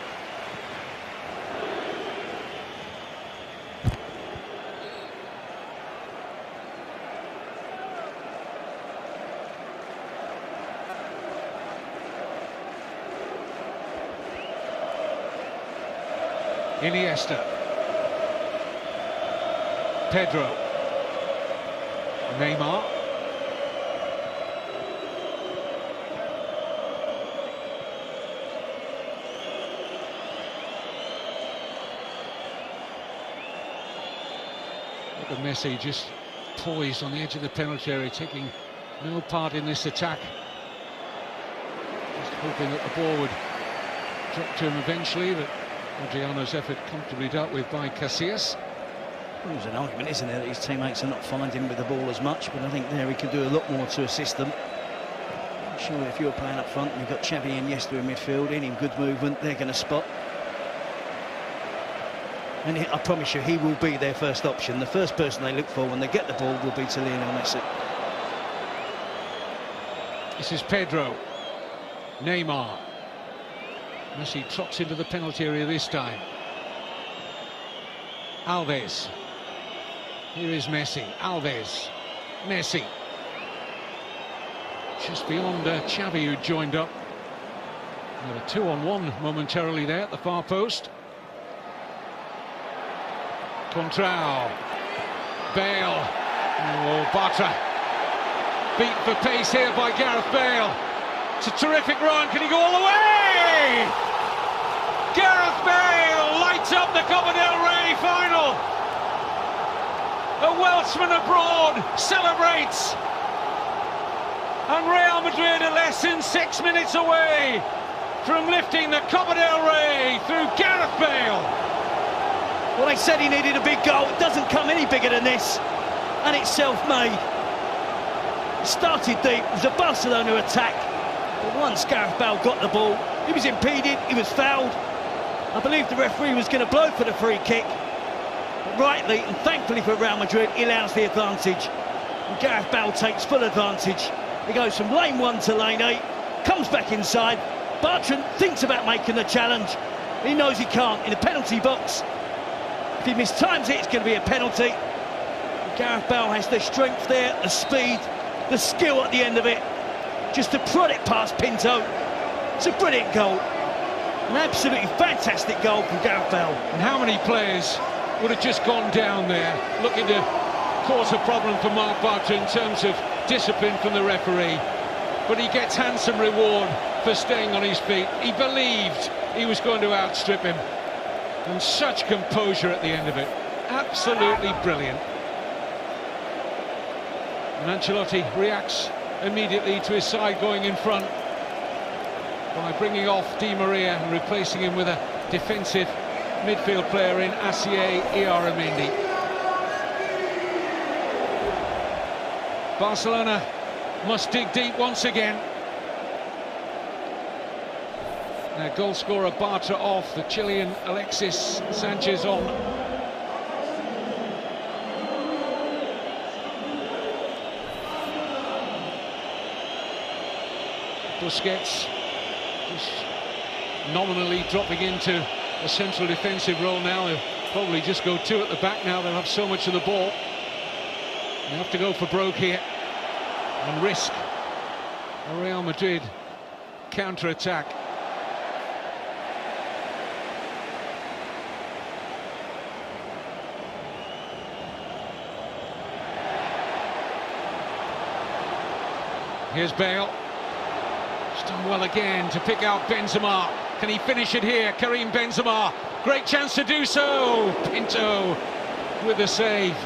Iniesta, Pedro, Neymar, look at Messi just poised on the edge of the penalty area, taking no part in this attack, just hoping that the ball would drop to him eventually, but Adriano's effort comfortably dealt with by Casillas. There's an argument, isn't there, that his teammates are not finding him with the ball as much, but I think there he can do a lot more to assist them. I'm sure if you're playing up front and you've got Xavi and Iniesta in midfield, any good movement, they're going to spot. And I promise you, he will be their first option. The first person they look for when they get the ball will be to Lionel Messi. This is Pedro, Neymar. Messi trots into the penalty area this time. Alves. Here is Messi. Alves. Messi. Just beyond Xavi, who joined up. Had a 2-on-1 momentarily there at the far post. Contrao. Bale. Oh, Bartra. Beat for pace here by Gareth Bale. It's a terrific run. Can he go all the way? Gareth Bale lights up the Copa del Rey final. A Welshman abroad celebrates. And Real Madrid are less than 6 minutes away from lifting the Copa del Rey through Gareth Bale. Well, they said he needed a big goal. It doesn't come any bigger than this. And it's self-made. It started deep. It was a Barcelona attack. But once Gareth Bale got the ball, he was impeded, he was fouled. I believe the referee was going to blow for the free kick. But rightly and thankfully for Real Madrid, he allows the advantage. And Gareth Bale takes full advantage. He goes from lane 1 to lane 8, comes back inside. Bartra thinks about making the challenge. He knows he can't in the penalty box. If he mistimes it, it's going to be a penalty. And Gareth Bale has the strength there, the speed, the skill at the end of it, just to prod it past Pinto. It's a brilliant goal. An absolutely fantastic goal from Gareth Bale. And how many players would have just gone down there looking to cause a problem for Marc Bartra in terms of discipline from the referee? But he gets handsome reward for staying on his feet. He believed he was going to outstrip him. And such composure at the end of it. Absolutely brilliant. And Ancelotti reacts immediately to his side going in front by bringing off Di Maria and replacing him with a defensive midfield player in Asier Iaramendi. Barcelona must dig deep once again. Now goal scorer Bartra off, the Chilean Alexis Sanchez on. Busquets just nominally dropping into a central defensive role now. They'll probably just go 2 at the back now. They'll have so much of the ball. They have to go for broke here and risk a Real Madrid counter-attack. Here's Bale. He's done well again to pick out Benzema. Can he finish it here? Karim Benzema. Great chance to do so. Pinto with the save.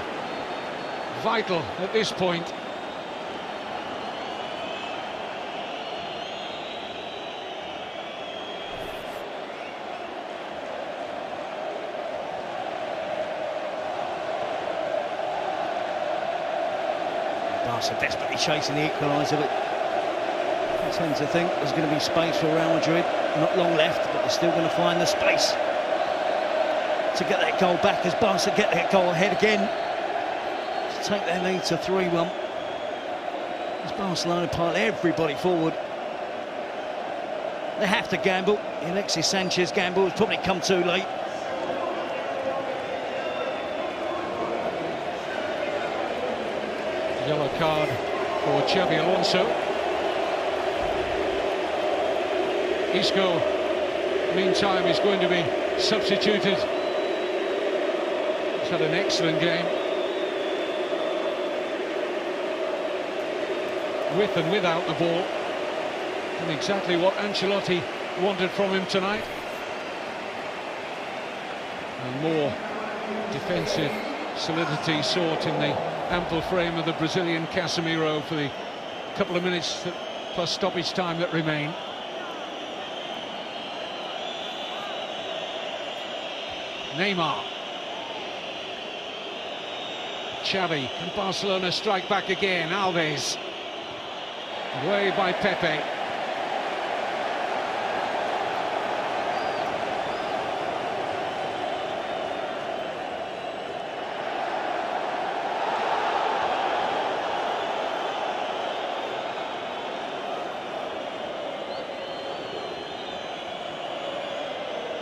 Vital at this point. Barca desperately chasing the equaliser, but tend to think there's going to be space for Real Madrid. Not long left, but they're still going to find the space to get that goal back as Barca get that goal ahead again to take their lead to 3-1. As Barcelona pile everybody forward. They have to gamble. Alexis Sanchez gamble has probably come too late. Yellow card for Xabi Alonso. Isco, meantime, is going to be substituted. He's had an excellent game. With and without the ball. And exactly what Ancelotti wanted from him tonight. And more defensive solidity sought in the ample frame of the Brazilian Casemiro for the couple of minutes plus stoppage time that remain. Neymar. Xavi. Can Barcelona strike back again? Alves. Away by Pepe.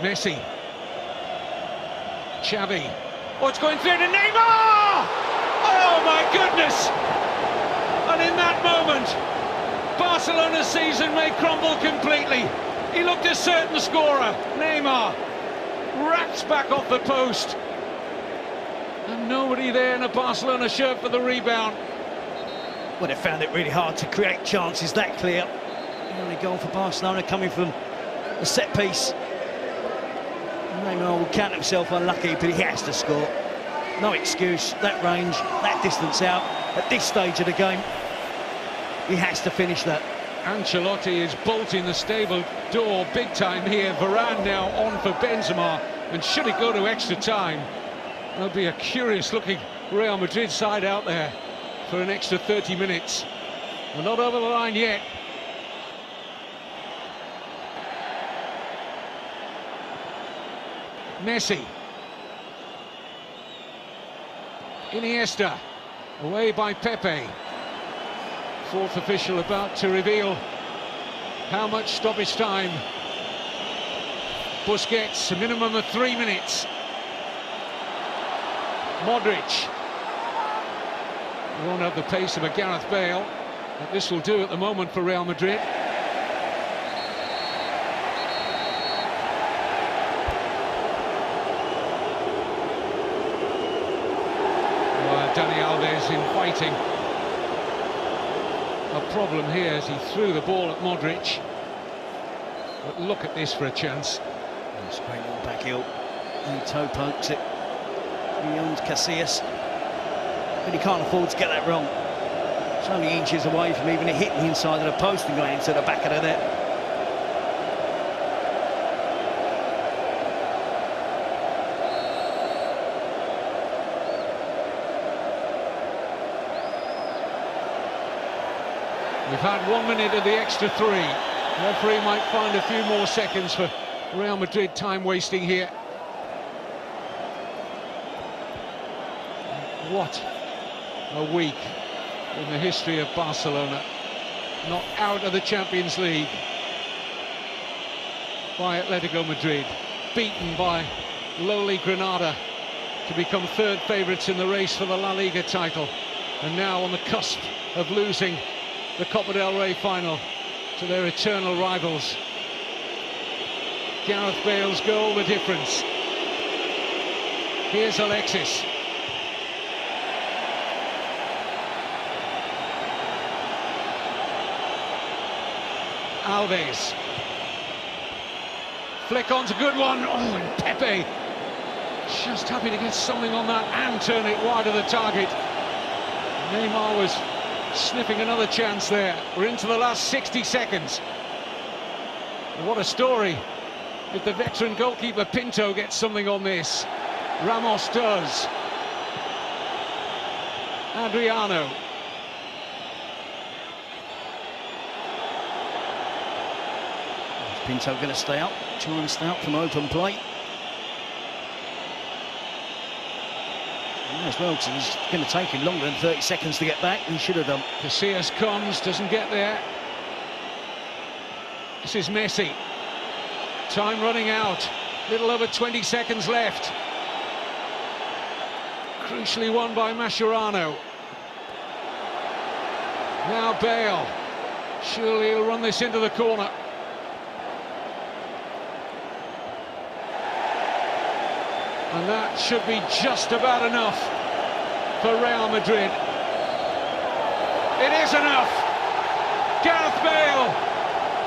Messi. Xavi. Oh, it's going through to Neymar! Oh, my goodness! And in that moment, Barcelona's season may crumble completely. He looked a certain scorer. Neymar racks back off the post. And nobody there in a Barcelona shirt for the rebound. Well, they found it really hard to create chances that clear. The only goal for Barcelona coming from the set piece. Neymar will count himself unlucky, but he has to score. No excuse, that range, that distance out, at this stage of the game, he has to finish that. Ancelotti is bolting the stable door big time here. Varane now on for Benzema, and should it go to extra time, there'll be a curious-looking Real Madrid side out there for an extra 30 minutes. We're not over the line yet. Messi. Iniesta. Away by Pepe. Fourth official about to reveal how much stoppage time. Busquets, a minimum of 3 minutes. Modric. He won't have the pace of a Gareth Bale, but this will do at the moment for Real Madrid. Dani Alves inviting a problem here as he threw the ball at Modric. But look at this for a chance. It's a great little back heel. And he toe pokes it beyond Casillas. But he can't afford to get that wrong. It's only inches away from even hitting the inside of the post and going into the back of the net. We've had 1 minute of the extra 3. The referee might find a few more seconds for Real Madrid time wasting here. What a week in the history of Barcelona. Knocked out of the Champions League by Atletico Madrid. Beaten by lowly Granada to become third favourites in the race for the La Liga title. And now on the cusp of losing the Copa del Rey final to their eternal rivals. Gareth Bale's goal, the difference. Here's Alexis. Alves. Flick on's a good one. Oh, and Pepe just happy to get something on that and turn it wide of the target. Neymar was sniffing another chance there. We're into the last 60 seconds. What a story if the veteran goalkeeper Pinto gets something on this. Ramos does. Adriano. Pinto going to stay up, try and stay up from open play. As well, because it's going to take him longer than 30 seconds to get back. He should have done. Casillas comes, doesn't get there. This is Messi. Time running out. Little over 20 seconds left. Crucially won by Mascherano. Now Bale. Surely he'll run this into the corner. And that should be just about enough for Real Madrid. It is enough. Gareth Bale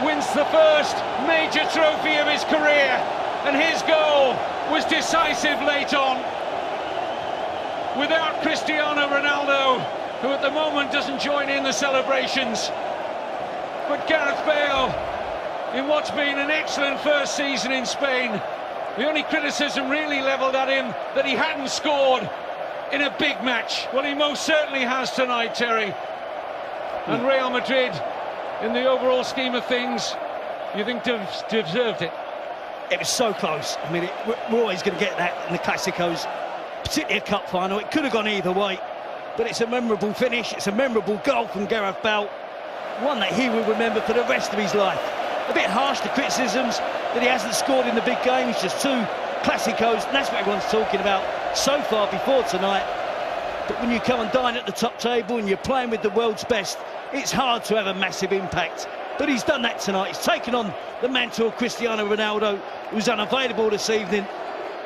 wins the first major trophy of his career, and his goal was decisive late on. Without Cristiano Ronaldo, who at the moment doesn't join in the celebrations, but Gareth Bale, in what's been an excellent first season in Spain, the only criticism really levelled at him that he hadn't scored in a big match. Well, he most certainly has tonight, Terry. And Real Madrid, in the overall scheme of things, you think deserved it? It was so close. I mean, we're always going to get that in the Clásicos, particularly a cup final. It could have gone either way, but it's a memorable finish. It's a memorable goal from Gareth Bale, one that he will remember for the rest of his life. A bit harsh, the criticisms that he hasn't scored in the big games, just 2 Clásicos, and that's what everyone's talking about so far before tonight. But when you come and dine at the top table and you're playing with the world's best, it's hard to have a massive impact. But he's done that tonight. He's taken on the mantle of Cristiano Ronaldo, who's unavailable this evening,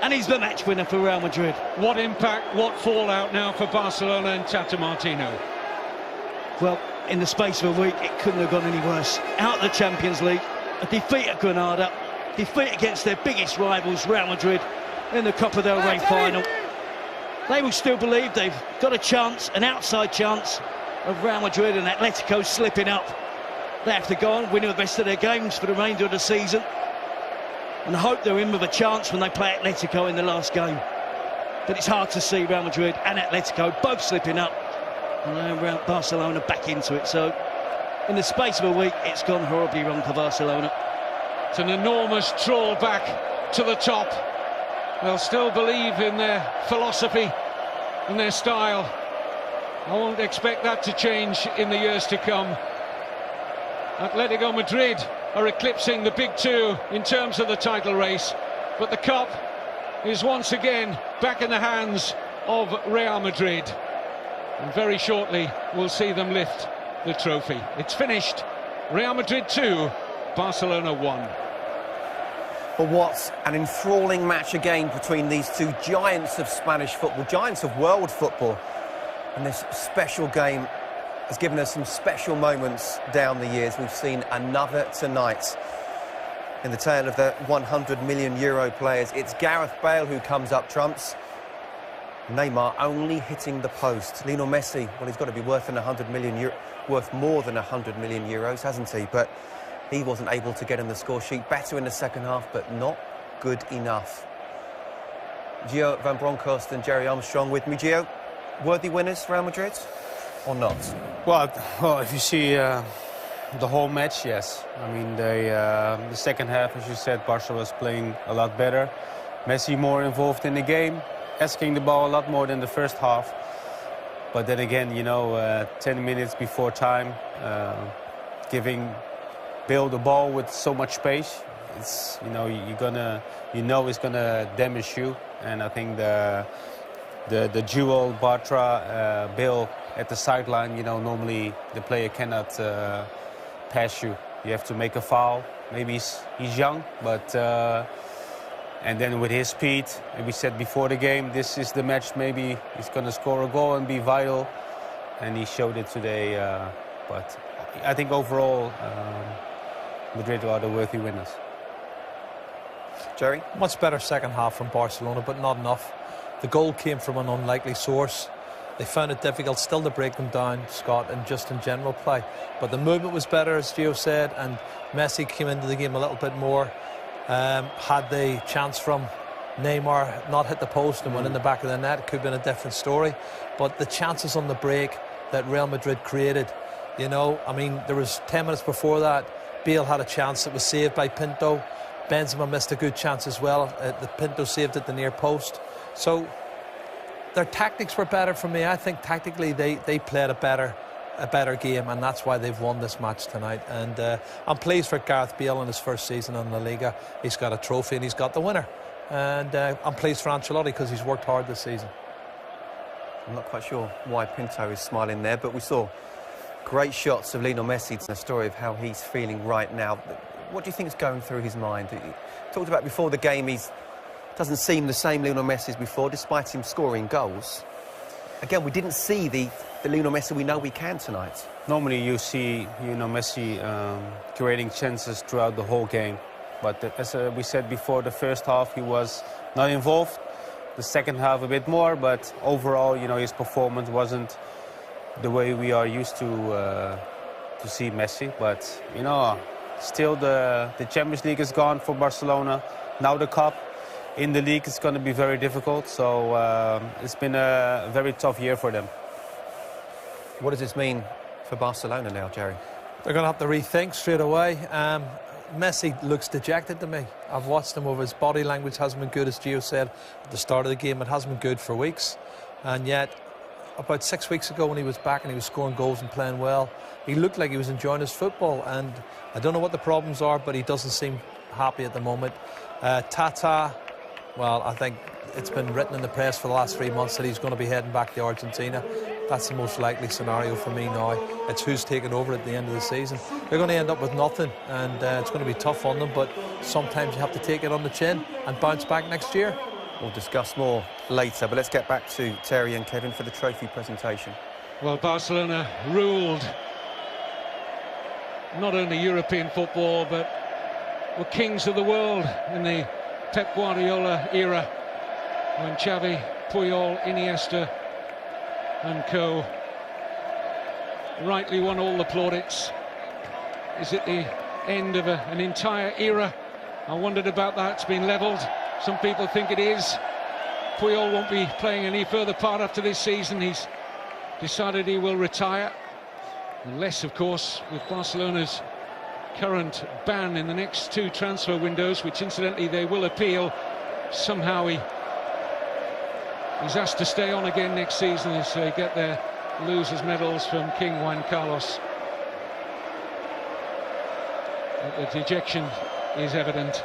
and he's the match winner for Real Madrid. What impact, what fallout now for Barcelona and Tata Martino? Well, in the space of a week, it couldn't have gone any worse. Out of the Champions League, a defeat at Granada, defeat against their biggest rivals, Real Madrid, in the Copa del Rey final. They will still believe they've got a chance, an outside chance, of Real Madrid and Atletico slipping up. They have to go on, winning the rest of their games for the remainder of the season, and hope they're in with a chance when they play Atletico in the last game. But it's hard to see Real Madrid and Atletico both slipping up, and Barcelona back into it. So in the space of a week, it's gone horribly wrong for Barcelona. It's an enormous trawl back to the top. They'll still believe in their philosophy and their style. I won't expect that to change in the years to come. Atletico Madrid are eclipsing the big 2 in terms of the title race, but the cup is once again back in the hands of Real Madrid. And very shortly we'll see them lift the trophy. It's finished. Real Madrid 2, Barcelona 1. But what an enthralling match again between these 2 giants of Spanish football, giants of world football. And this special game has given us some special moments down the years. We've seen another tonight. In the tale of the €100 million players, it's Gareth Bale who comes up trumps. Neymar only hitting the post. Lionel Messi, well, he's got to be worth worth more than €100 million, hasn't he? But he wasn't able to get in the score sheet. Better in the second half, but not good enough. Gio Van Bronckhorst and Jerry Armstrong with me. Gio, worthy winners, Real Madrid, or not? Well, if you see the whole match, yes. I mean, the second half, as you said, Barcelona was playing a lot better. Messi more involved in the game, asking the ball a lot more than the first half. But then again, you know, 10 minutes before time, giving Bale the ball with so much space, it's, you know, it's gonna damage you. And I think the duel Bartra-Bale at the sideline, you know, normally the player cannot pass you. You have to make a foul. Maybe he's young, but and then with his speed, and we said before the game, this is the match. Maybe he's going to score a goal and be vital, and he showed it today. But I think overall, Madrid are the worthy winners. Jerry? Much better second half from Barcelona, but not enough. The goal came from an unlikely source. They found it difficult still to break them down, Scott, and just in general play. But the movement was better, as Gio said, and Messi came into the game a little bit more. Had the chance from Neymar not hit the post and went in the back of the net, it could have been a different story. But the chances on the break that Real Madrid created, you know, I mean, there was 10 minutes before that, Bale had a chance that was saved by Pinto. Benzema missed a good chance as well. The Pinto saved at the near post. So their tactics were better for me. I think tactically they played a better game, and that's why they've won this match tonight. And I'm pleased for Gareth Bale in his first season in La Liga. He's got a trophy and he's got the winner. And I'm pleased for Ancelotti because he's worked hard this season. I'm not quite sure why Pinto is smiling there, but we saw great shots of Lionel Messi. It's a story of how he's feeling right now. What do you think is going through his mind? He talked about before the game, he doesn't seem the same Lionel Messi as before, despite him scoring goals. Again, we didn't see the Lionel Messi we know we can tonight. Normally you see Messi creating chances throughout the whole game. But as we said before, the first half he was not involved. The second half a bit more, but overall, his performance wasn't the way we are used to see Messi. But, still the Champions League is gone for Barcelona. Now the Cup. In the league, it's going to be very difficult. So it's been a very tough year for them. What does this mean for Barcelona now, Jerry? They're going to have to rethink straight away. Messi looks dejected to me. I've watched him over. His body language hasn't been good, as Gio said at the start of the game. It hasn't been good for weeks. And yet, about 6 weeks ago when he was back and he was scoring goals and playing well, he looked like he was enjoying his football. And I don't know what the problems are, but he doesn't seem happy at the moment. Tata, well, I think it's been written in the press for the last 3 months that he's going to be heading back to Argentina. That's the most likely scenario for me now. It's who's taking over at the end of the season. They're going to end up with nothing, and it's going to be tough on them, but sometimes you have to take it on the chin and bounce back next year. We'll discuss more later, but let's get back to Terry and Kevin for the trophy presentation. Well, Barcelona ruled not only European football, but were kings of the world in the Pep Guardiola era, when Xavi, Puyol, Iniesta and co rightly won all the plaudits. Is it the end of an entire era? I wondered about that. It's been levelled. Some people think it is. Puyol won't be playing any further part after this season. He's decided he will retire, unless, of course, with Barcelona's current ban in the next 2 transfer windows, which incidentally they will appeal, somehow he's asked to stay on again next season as they get their losers' medals from King Juan Carlos. But the dejection is evident,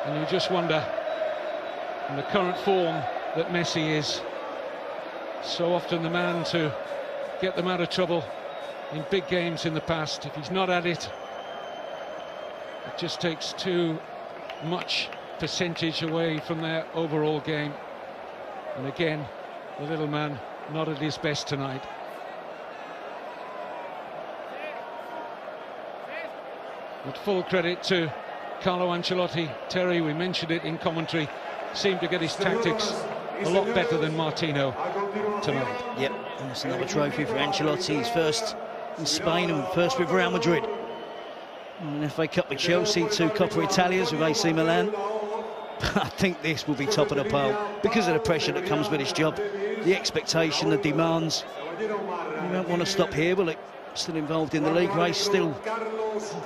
and you just wonder, in the current form that Messi is, so often the man to get them out of trouble in big games in the past. If he's not at it, it just takes too much percentage away from their overall game. And again, the little man not at his best tonight. But full credit to Carlo Ancelotti. Terry, we mentioned it in commentary, seemed to get his tactics a lot better than Martino tonight. Yep, and it's another trophy for Ancelotti. His first in Spain and first with Real Madrid. An FA Cup with Chelsea, 2 Copa Italias with AC Milan. I think this will be top of the pile because of the pressure that comes with his job, the expectation, the demands. You don't want to stop here, but still involved in the league race, still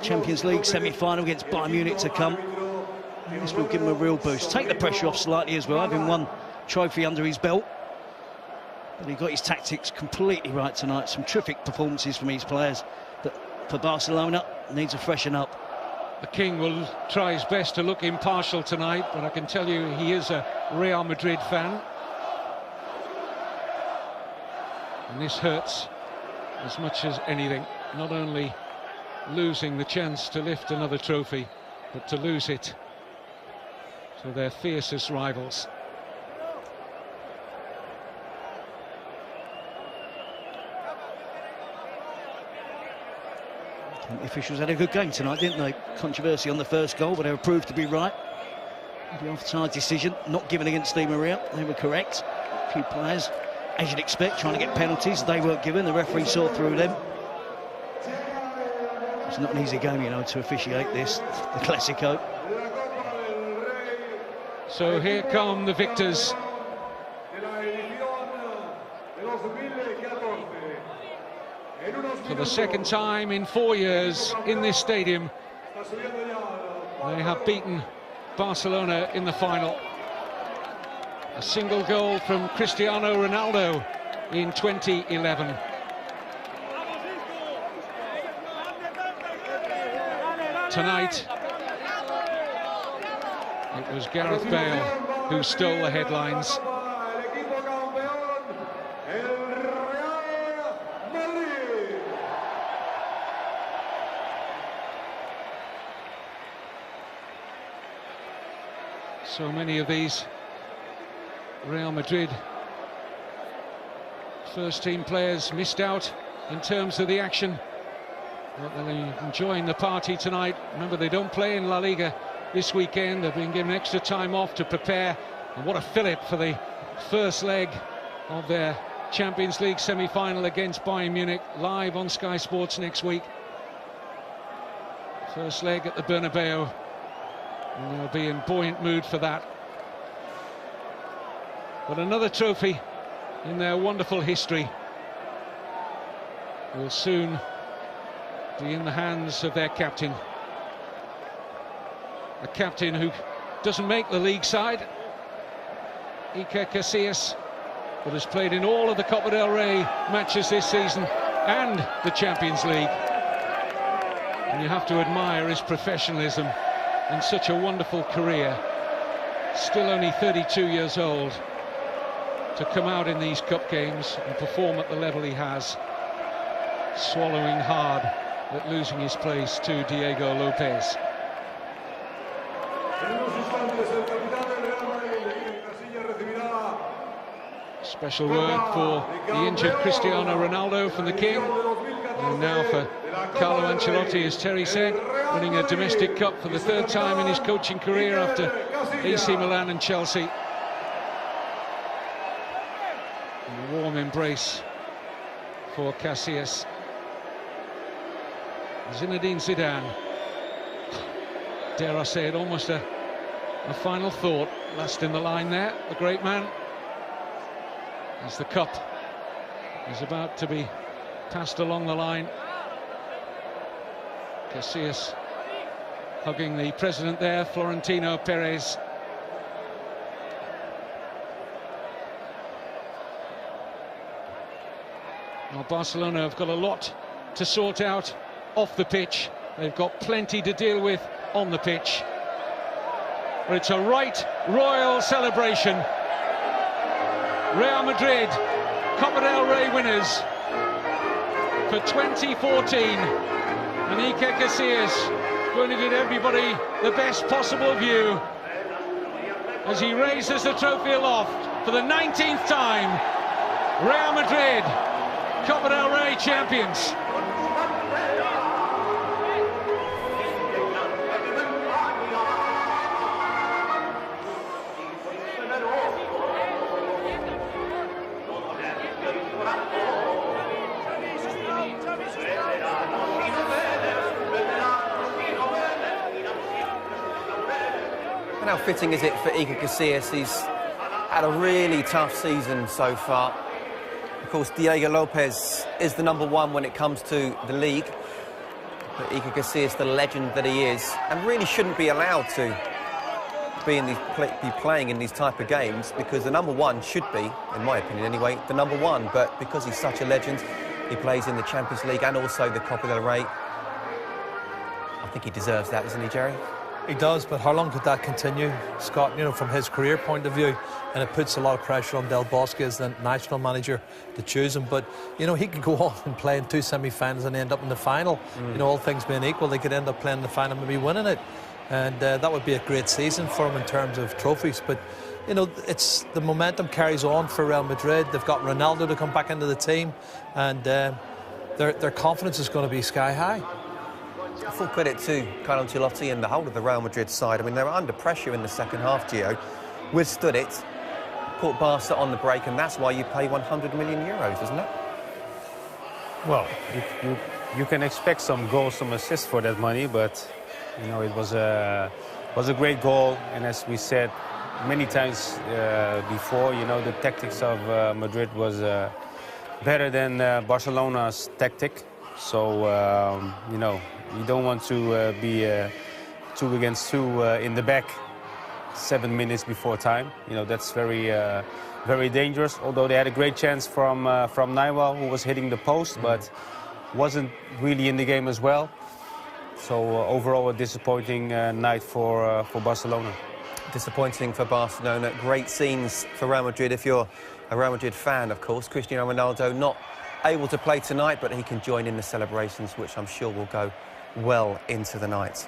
Champions League semi-final against Bayern Munich to come. This will give him a real boost. Take the pressure off slightly as well, having one trophy under his belt. But he got his tactics completely right tonight. Some terrific performances from his players. But for Barcelona, needs to freshen up. The King will try his best to look impartial tonight, but I can tell you he is a Real Madrid fan. And this hurts as much as anything. Not only losing the chance to lift another trophy, but to lose it to their fiercest rivals. The officials had a good game tonight, didn't they? Controversy on the first goal, but they were proved to be right. The offside decision, not given against Di Maria, they were correct. A few players, as you'd expect, trying to get penalties, they weren't given. The referee saw through them. It's not an easy game, you know, to officiate this, the Clásico. So here come the victors. for the second time in 4 years in this stadium. They have beaten Barcelona in the final. A single goal from Cristiano Ronaldo in 2011. Tonight, it was Gareth Bale who stole the headlines. So many of these Real Madrid first team players missed out in terms of the action. But they're enjoying the party tonight. Remember, they don't play in La Liga this weekend. They've been given extra time off to prepare. And what a fillip for the first leg of their Champions League semi-final against Bayern Munich, live on Sky Sports next week. First leg at the Bernabeu. And they'll be in buoyant mood for that. But another trophy in their wonderful history will soon be in the hands of their captain. A captain who doesn't make the league side, Iker Casillas, but has played in all of the Copa del Rey matches this season and the Champions League. And you have to admire his professionalism and such a wonderful career. Still only 32 years old, to come out in these cup games and perform at the level he has, swallowing hard at losing his place to Diego Lopez. Special word for the injured Cristiano Ronaldo from the King, and now for Carlo Ancelotti, as Terry said, winning a domestic cup for the third time in his coaching career after AC Milan and Chelsea. And a warm embrace for Casillas. Zinedine Zidane, dare I say it, almost a final thought last in the line there, the great man, as the cup is about to be passed along the line. Casillas hugging the president there, Florentino Perez. Well, Barcelona have got a lot to sort out off the pitch. They've got plenty to deal with on the pitch. But it's a right royal celebration. Real Madrid, Copa del Rey winners for 2014. And Iker Casillas going to give everybody the best possible view as he raises the trophy aloft for the 19th time. Real Madrid, Copa del Rey champions. How fitting is it for Iker Casillas? He's had a really tough season so far. Of course, Diego Lopez is the #1 when it comes to the league. But Iker Casillas, the legend that he is, and really shouldn't be allowed to be playing in these type of games, because the #1 should be, in my opinion anyway, the #1. But because he's such a legend, he plays in the Champions League and also the Copa del Rey. I think he deserves that, doesn't he, Jerry? He does, but how long could that continue, Scott, you know, from his career point of view? And it puts a lot of pressure on Del Bosque as the national manager to choose him. But, you know, he could go on and play in 2 semi-finals and end up in the final. You know, all things being equal, they could end up playing the final and maybe winning it. And that would be a great season for him in terms of trophies. But, you know, it's the momentum carries on for Real Madrid. They've got Ronaldo to come back into the team. And their confidence is going to be sky high. Full credit to Carlo Ancelotti and the whole of the Real Madrid side. I mean, they were under pressure in the second half, Gio. Withstood it, put Barca on the break, and that's why you pay 100 million euros, isn't it? Well, you can expect some goals, some assists for that money, but you know, it was a great goal. And as we said many times before, you know, the tactics of Madrid was better than Barcelona's tactic. So, you know, you don't want to be 2 against 2 in the back 7 minutes before time. You know, that's very dangerous. Although they had a great chance from Nijwel, who was hitting the post, but wasn't really in the game as well. So overall, a disappointing night for Barcelona. Disappointing for Barcelona. Great scenes for Real Madrid. If you're a Real Madrid fan, of course, Cristiano Ronaldo not able to play tonight, but he can join in the celebrations, which I'm sure will go well into the night.